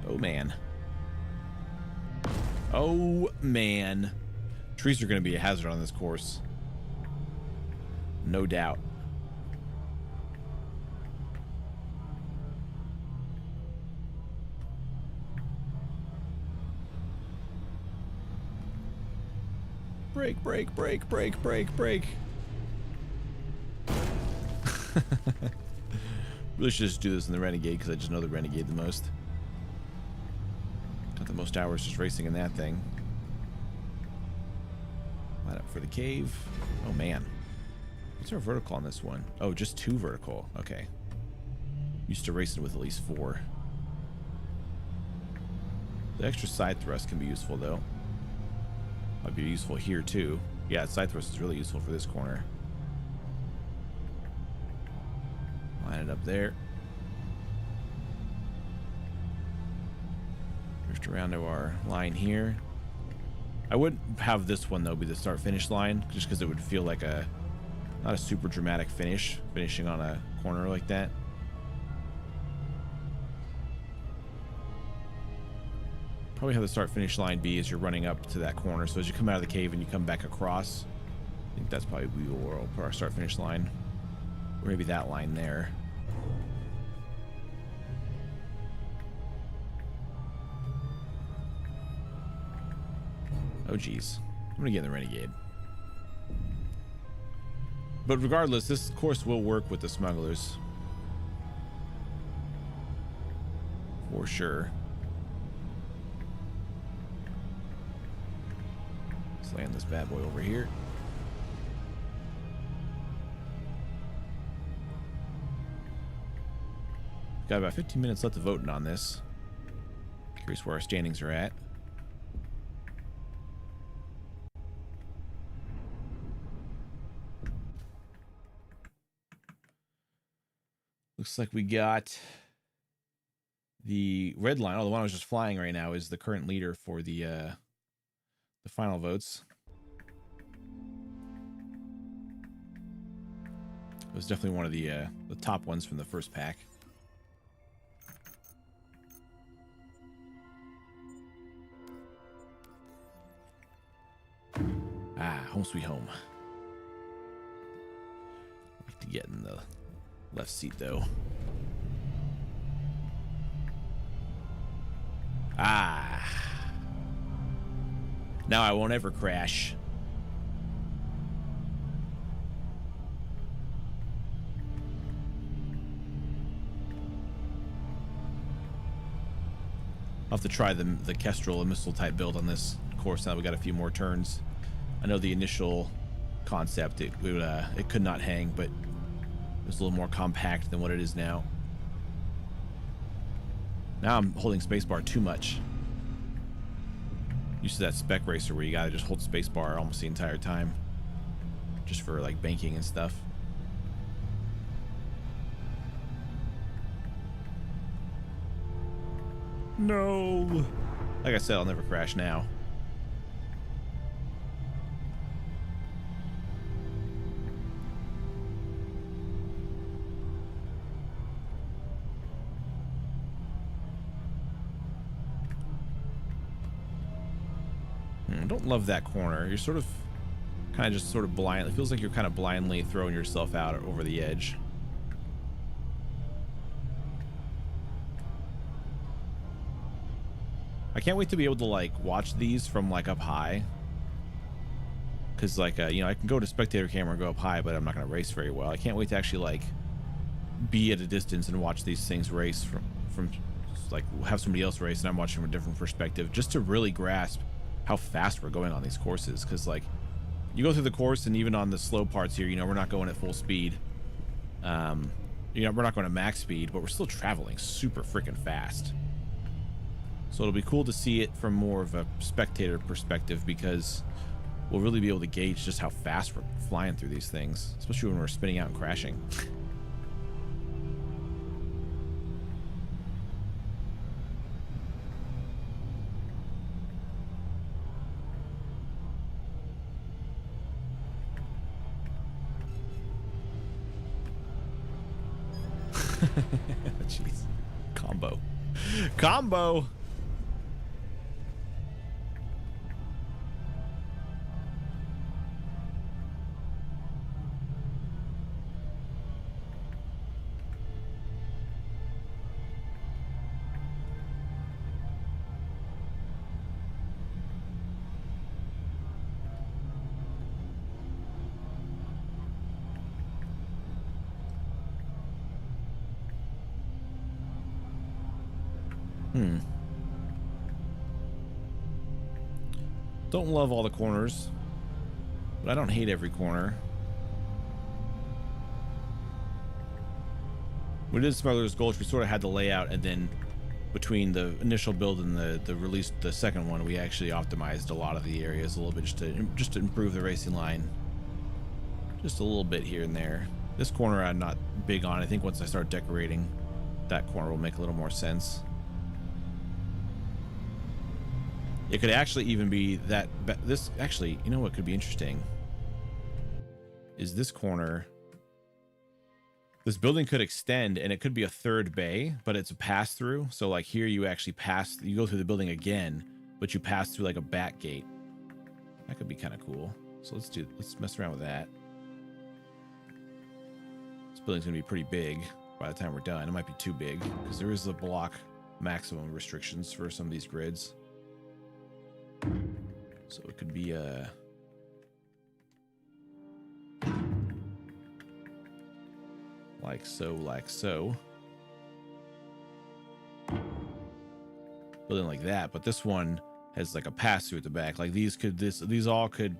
Oh man. Oh man. Trees are going to be a hazard on this course. No doubt. Brake, brake, brake, brake, brake, brake. Really should just do this in the Renegade because I just know the Renegade the most. Got the most hours just racing in that thing. Line up for the cave. Oh man. What's our vertical on this one? Oh, just 2 vertical. Okay. Used to racing with at least 4. The extra side thrust can be useful though. Might be useful here too. Yeah, side thrust is really useful for this corner. Line it up there. Drift around to our line here. I wouldn't have this one though be the start finish line just because it would feel like not a super dramatic finish, finishing on a corner like that. Probably have the start finish line be as you're running up to that corner. So as you come out of the cave and you come back across, I think that's probably where we'll put our start finish line. Or maybe that line there. Oh geez, I'm gonna get in the Renegade. But regardless, this course will work with the smugglers. for sure. Let's land this bad boy over here. Got about 15 minutes left of voting on this. Curious where our standings are at. Looks like we got the red line. Oh, the one I was just flying right now is the current leader for the final votes. It was definitely one of the top ones from the first pack. Ah, home sweet home. I like to get in the left seat though. Ah. Now I won't ever crash. I'll have to try the Kestrel and missile type build on this course now we got a few more turns. I know the initial concept, it could not hang, but it was a little more compact than what it is now. Now I'm holding spacebar too much. Used to that Spec racer where you gotta just hold spacebar almost the entire time, just for like banking and stuff. No. Like I said, I'll never crash now. I don't love that corner. You're sort of kind of just sort of blind. It feels like you're kind of blindly throwing yourself out over the edge. I can't wait to be able to like watch these from like up high, because like you know, I can go to spectator camera and go up high, but I'm not going to race very well. I can't wait to actually like be at a distance and watch these things race from like have somebody else race and I'm watching from a different perspective, just to really grasp how fast we're going on these courses. Because like you go through the course and even on the slow parts here, you know, we're not going at full speed. You know, we're not going to max speed, but we're still traveling super freaking fast. So it'll be cool to see it from more of a spectator perspective, because we'll really be able to gauge just how fast we're flying through these things, especially when we're spinning out and crashing. Jeez. Combo. Don't love all the corners, but I don't hate every corner. We did Smuggler's Gulch, we sort of had the layout, and then between the initial build and the release, the second one, we actually optimized a lot of the areas a little bit just to improve the racing line. Just a little bit here and there. This corner I'm not big on. I think once I start decorating, that corner will make a little more sense. It could actually even be that this actually, you know what could be interesting is this corner. This building could extend and it could be a third bay, but it's a pass through. So like here you actually pass, you go through the building again, but you pass through like a back gate. That could be kind of cool. So let's mess around with that. This building's gonna be pretty big by the time we're done. It might be too big because there is a block maximum restrictions for some of these grids. So it could be like so, like so. building like that, but this one has like a pass through at the back. Like these all could,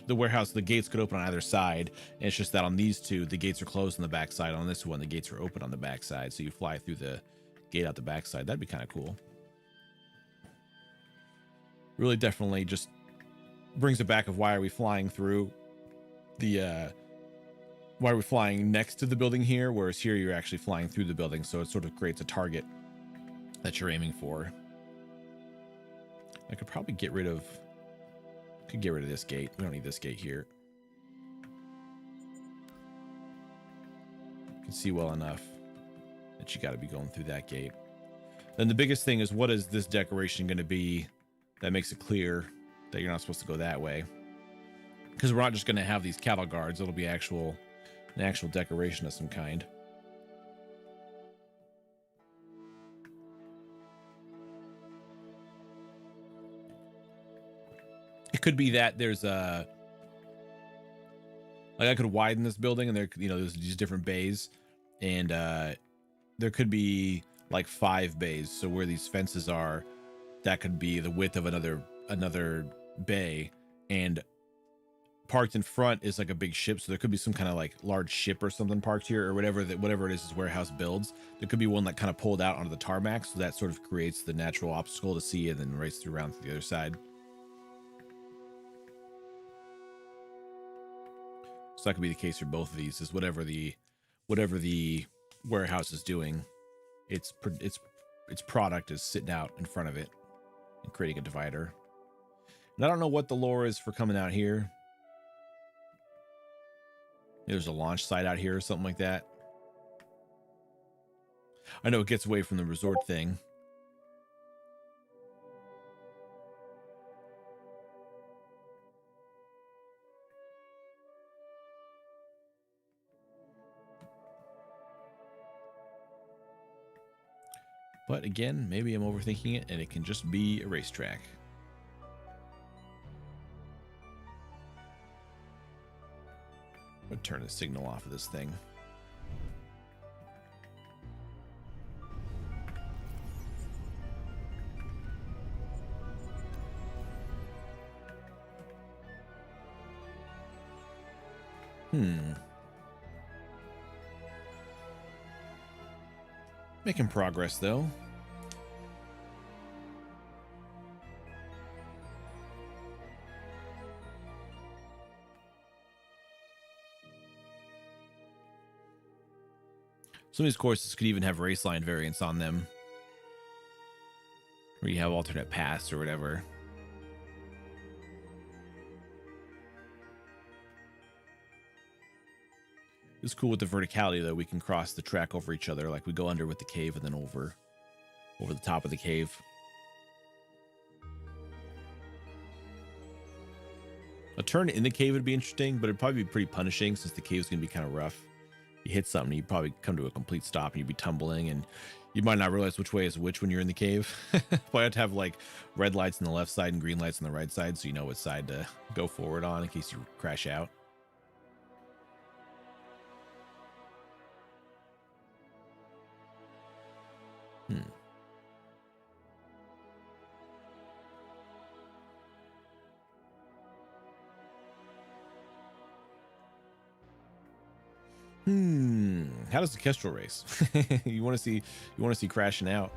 the warehouse, the gates could open on either side, and it's just that on these two the gates are closed on the back side. On this one the gates are open on the back side, so you fly through the gate out the back side. That'd be kind of cool. Really definitely just brings it back of why are we flying through the why are we flying next to the building here, whereas here you're actually flying through the building, so it sort of creates a target that you're aiming for. I could probably get rid of this gate. We don't need this gate here. You can see well enough that you got to be going through that gate. Then the biggest thing is, what is this decoration going to be that makes it clear that you're not supposed to go that way? Because we're not just going to have these cattle guards. It'll be an actual decoration of some kind. It could be that there's a, like I could widen this building and there, there's these different bays, and there could be like 5 bays. So where these fences are, that could be the width of another bay, and parked in front is like a big ship. So there could be some kind of like large ship or something parked here, or whatever it is this warehouse builds. There could be one that kind of pulled out onto the tarmac, so that sort of creates the natural obstacle to see and then race through around to the other side. So that could be the case for both of these, is whatever the warehouse is doing, its product is sitting out in front of it and creating a divider. And I don't know what the lore is for coming out here. Maybe there's a launch site out here or something like that. I know it gets away from the resort thing. But again, maybe I'm overthinking it and it can just be a racetrack. I'm gonna turn the signal off of this thing. Making progress though. Some of these courses could even have race line variants on them, where you have alternate paths or whatever. It's cool with the verticality though. We can cross the track over each other, like we go under with the cave and then over the top of the cave. A turn in the cave would be interesting, but it'd probably be pretty punishing since the cave's gonna be kind of rough. You hit something, you'd probably come to a complete stop and you'd be tumbling, and you might not realize which way is which when you're in the cave. But I'd have like red lights on the left side and green lights on the right side, so you know what side to go forward on in case you crash out. How does the Kestrel race? You want to see crashing out.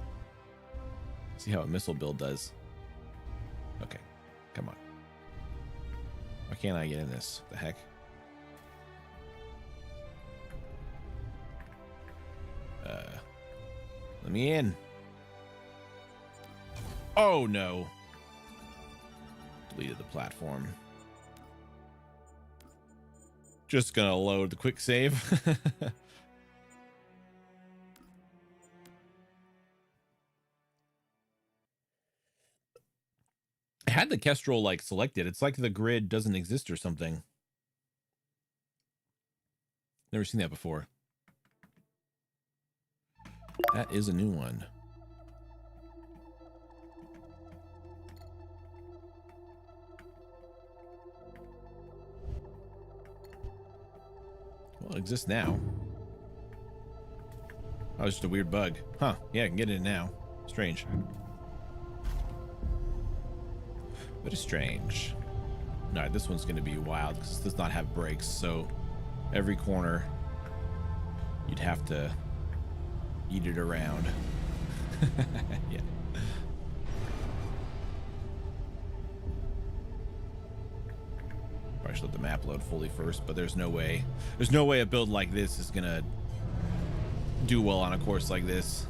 See how a missile build does. Okay, come on. Why can't I get in this? The heck? Let me in. Oh no. Deleted the platform. Just gonna load the quick save. I had the Kestrel like selected. It's like the grid doesn't exist or something. Never seen that before. That is a new one. Well, it exists now. Oh, it's just a weird bug. Huh. Yeah, I can get in now. Strange. Very strange. All right, this one's going to be wild because it does not have brakes. So every corner, you'd have to eat it around. Yeah. Probably should let the map load fully first, but there's no way a build like this is going to do well on a course like this.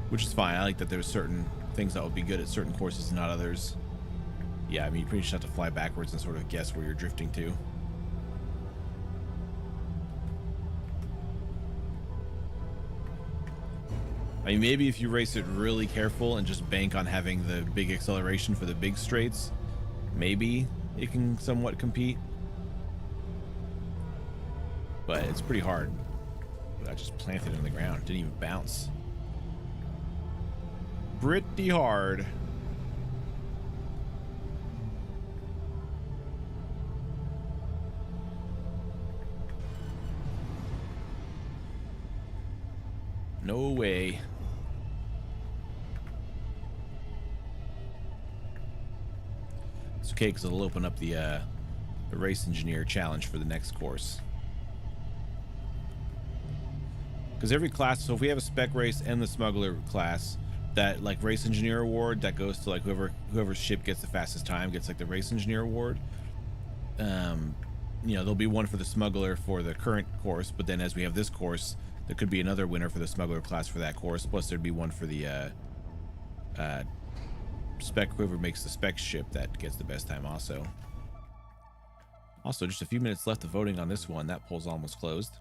Which is fine. I like that there's certain things that would be good at certain courses and not others. Yeah, I mean, you pretty much have to fly backwards and sort of guess where you're drifting to. I mean, maybe if you race it really careful and just bank on having the big acceleration for the big straights, maybe it can somewhat compete. But it's pretty hard. I just planted it in the ground. Didn't even bounce. Pretty hard. No way. It's okay because it'll open up the race engineer challenge for the next course. Because every class, so if we have a spec race and the smuggler class, that like race engineer award that goes to like whoever's ship gets the fastest time gets like the race engineer award. You know, there'll be one for the smuggler for the current course, but then as we have this course, there could be another winner for the smuggler class for that course. Plus, there'd be one for the spec, whoever makes the spec ship that gets the best time also. Also, just a few minutes left of voting on this one. That poll's almost closed.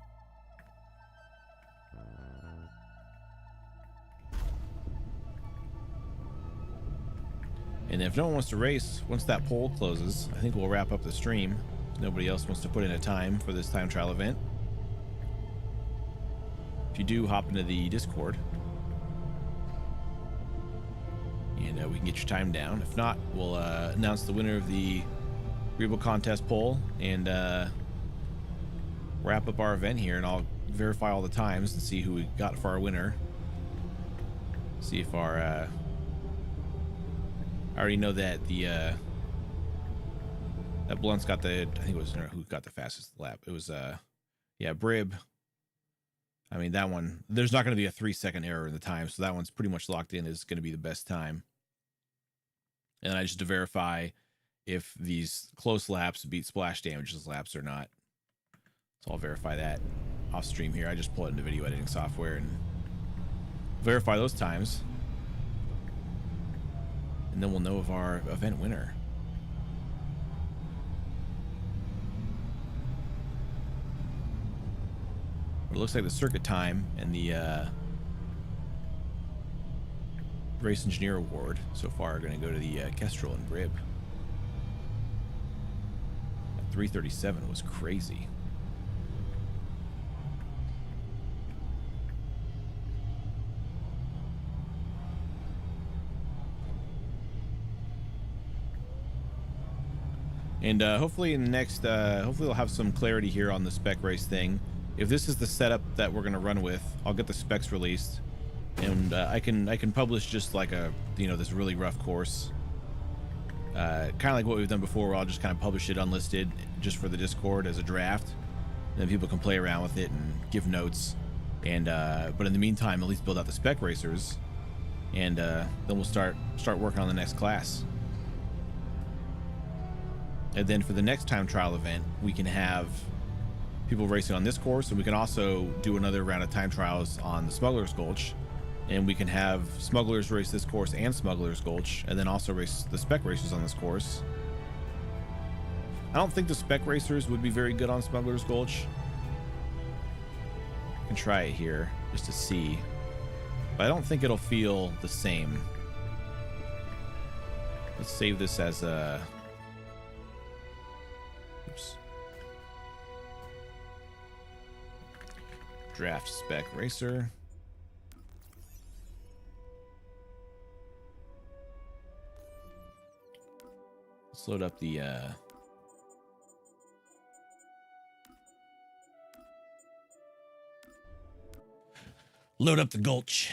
And if no one wants to race, once that poll closes, I think we'll wrap up the stream. If nobody else wants to put in a time for this time trial event. If you do, hop into the Discord. And we can get your time down. If not, we'll announce the winner of the Brib contest poll and wrap up our event here. And I'll verify all the times and see who we got for our winner. See if our... I already know that the that Blunt's got the, I think it was who got the fastest lap. It was yeah, Brib. I mean, that one, there's not going to be a 3-second error in the time, so that one's pretty much locked in as going to be the best time. And I just to verify if these close laps beat splash damages laps or not. So I'll verify that off stream here. I just pull it into video editing software and verify those times. And then we'll know of our event winner. But it looks like the circuit time and the race engineer award so far are going to go to the Kestrel and Brib. 337 was crazy. And hopefully in the next, hopefully we'll have some clarity here on the spec race thing. If this is the setup that we're gonna run with, I'll get the specs released, and I can publish just like a, you know, this really rough course, kind of like what we've done before, where I'll just kind of publish it unlisted just for the Discord as a draft, and then people can play around with it and give notes. And but in the meantime, at least build out the spec racers, and then we'll start working on the next class. And then for the next time trial event, we can have people racing on this course, and we can also do another round of time trials on the Smuggler's Gulch, and we can have smugglers race this course and Smuggler's Gulch, and then also race the spec racers on this course. I don't think the spec racers would be very good on Smuggler's Gulch. I can try it here just to see, but I don't think it'll feel the same. Let's save this as a... Oops. Draft spec racer. Let's load up the load up the Gulch.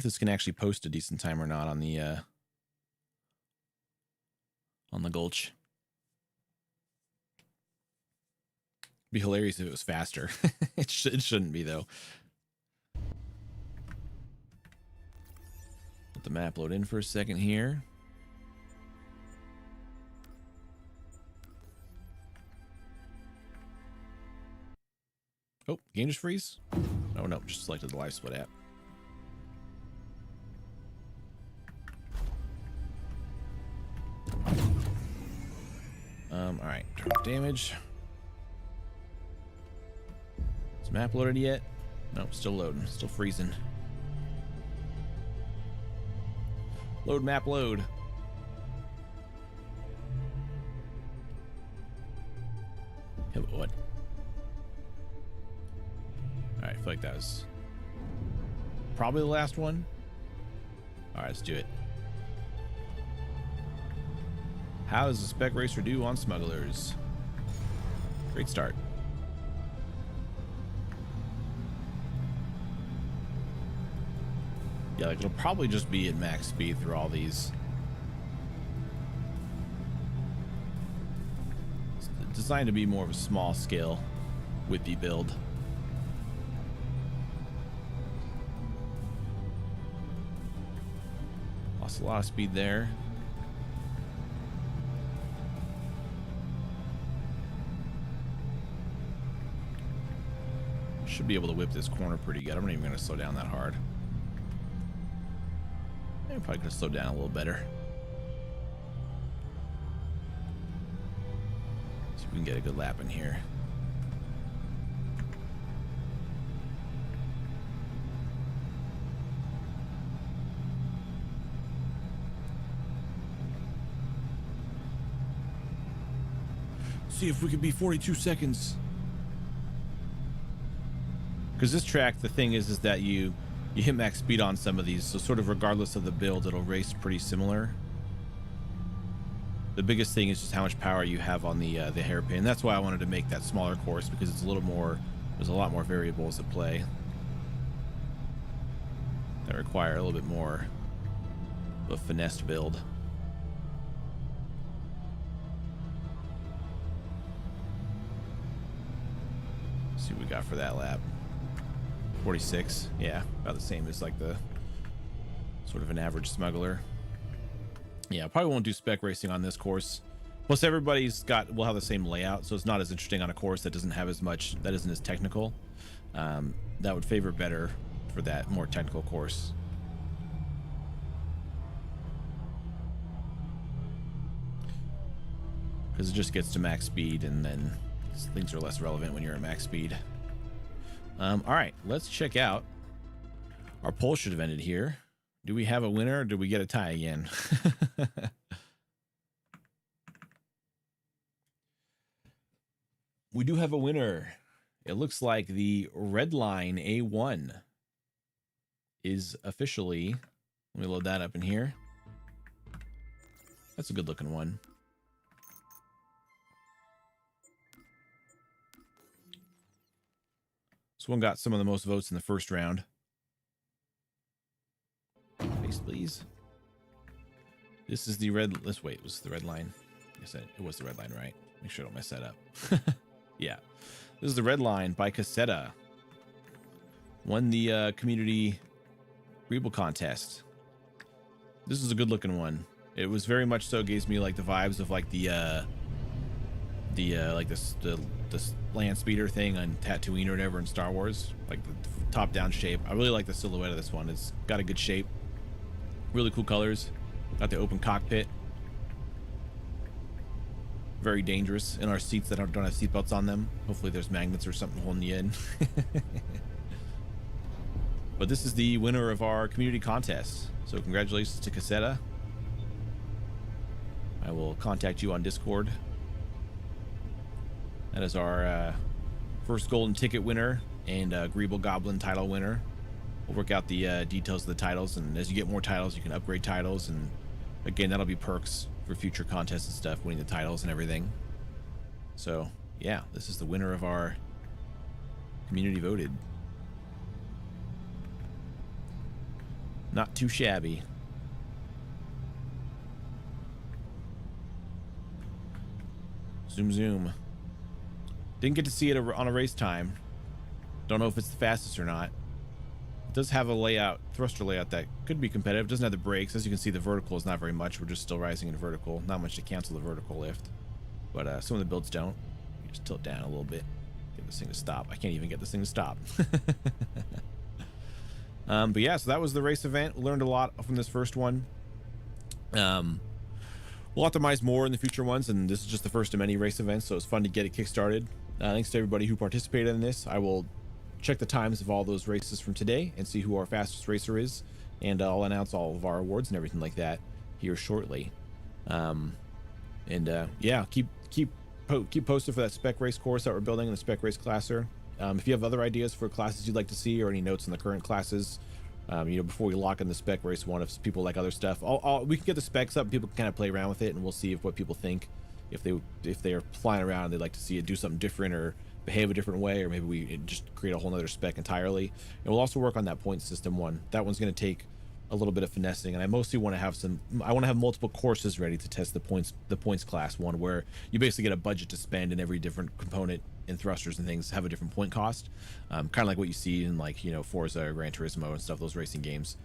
if this can actually post a decent time or not on the Gulch. Be hilarious if it was faster. It shouldn't be though. Let the map load in for a second here. Oh, game just freeze? Oh no, just selected the live split app. All right, turn off damage. Is map loaded yet? Nope, still loading, still freezing. Load map load. Yeah, but what? All right, I feel like that was probably the last one. All right, let's do it. How does the Spec Racer do on Smugglers? Great start. Yeah, like it'll probably just be at max speed through all these. It's designed to be more of a small scale whippy build. Lost a lot of speed there. Should be able to whip this corner pretty good. I'm not even going to slow down that hard. I'm probably going to slow down a little better. See if we can get a good lap in here. See if we could be 42 seconds. Because this track, the thing is that you hit max speed on some of these, so sort of regardless of the build, it'll race pretty similar. The biggest thing is just how much power you have on the hairpin. That's why I wanted to make that smaller course, because it's a little more, there's a lot more variables at play that require a little bit more of a finessed build. Let's see what we got for that lap. 46, yeah, about the same as like the sort of an average smuggler. Yeah, probably won't do spec racing on this course. Plus everybody's will have the same layout, so it's not as interesting on a course that doesn't have as much, that isn't as technical. That would favor better for that more technical course. Because it just gets to max speed, and then things are less relevant when you're at max speed. All right, let's check out. Our poll should have ended here. Do we have a winner, or did we get a tie again? We do have a winner. It looks like the Redline A1 is officially, let me load that up in here. That's a good looking one. This one got some of the most votes in the first round. Face, please. This is the red. Let's wait. Was the red line? I said it was the red line, right? Make sure I don't mess that up. Yeah. This is the red line by Cassetta. Won the community Rebel contest. This is a good looking one. It was very much so, gives me like the vibes of like the land speeder thing on Tatooine or whatever in Star Wars, like the top down shape. I really like the silhouette of this one. It's got a good shape, really cool colors, got the open cockpit, very dangerous in our seats that don't have seatbelts on them. Hopefully there's magnets or something holding you in. But this is the winner of our community contest, so congratulations to Cassetta. I will contact you on Discord. That is our first golden ticket winner and Greeble Goblin title winner. We'll work out the details of the titles, and as you get more titles, you can upgrade titles, and again, that'll be perks for future contests and stuff, winning the titles and everything. So yeah, this is the winner of our community voted. Not too shabby. Zoom, zoom. Didn't get to see it on a race time. Don't know if it's the fastest or not. It does have a layout, thruster layout that could be competitive. It doesn't have the brakes. As you can see, the vertical is not very much. We're just still rising in vertical. Not much to cancel the vertical lift. But some of the builds don't. You just tilt down a little bit. Get this thing to stop. I can't even get this thing to stop. But yeah, so that was the race event. Learned a lot from this first one. We'll optimize more in the future ones, and this is just the first of many race events, so it's fun to get it kickstarted. Thanks to everybody who participated in this. I will check the times of all those races from today and see who our fastest racer is, and I'll announce all of our awards and everything like that here shortly. Yeah, keep posted for that spec race course that we're building in the spec race classer. If you have other ideas for classes you'd like to see or any notes on the current classes, you know, before we lock in the spec race one, if people like other stuff, we can get the specs up. People can kind of play around with it, and we'll see what people think. If they are flying around and they'd like to see it do something different or behave a different way, or maybe we just create a whole nother spec entirely. And we'll also work on that point system one. That one's going to take a little bit of finessing, and I mostly want to have multiple courses ready to test the points class one, where you basically get a budget to spend in every different component and thrusters and things have a different point cost, kind of like what you see in, like, you know, Forza or Gran Turismo and stuff, those racing games,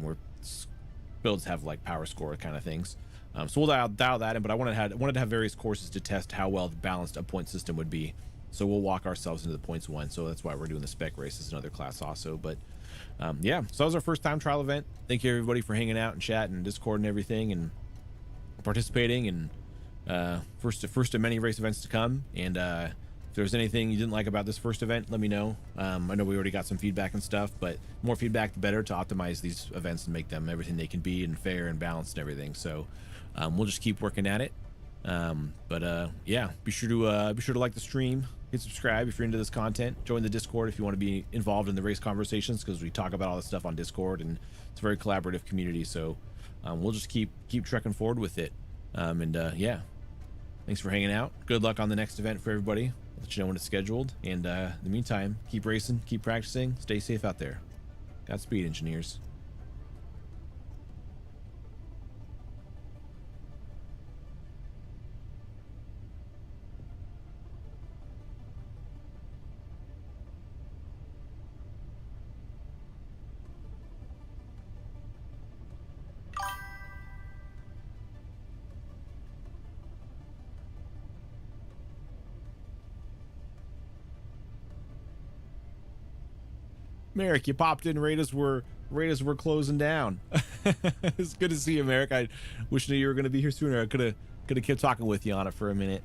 where builds have like power score kind of things. So we'll dial that in, but I wanted to have various courses to test how well balanced a point system would be. So we'll walk ourselves into the points one. So that's why we're doing the spec race as another class also. But yeah, so that was our first time trial event. Thank you everybody for hanging out and chatting and Discord and everything and participating, and first of many race events to come. And if there's anything you didn't like about this first event, let me know. I know we already got some feedback and stuff, but more feedback the better, to optimize these events and make them everything they can be and fair and balanced and everything. So we'll just keep working at it. Yeah, be sure to like the stream, hit subscribe if you're into this content, join the Discord if you want to be involved in the race conversations, because we talk about all this stuff on Discord, and it's a very collaborative community. So we'll just keep trekking forward with it. Yeah, thanks for hanging out. Good luck on the next event for everybody. I'll let you know when it's scheduled, and in the meantime, keep racing, keep practicing, stay safe out there. Godspeed, engineers. Merrick, you popped in right as we're closing down. It's good to see you, Merrick. I wish I knew you were going to be here sooner. I could have kept talking with you on it for a minute.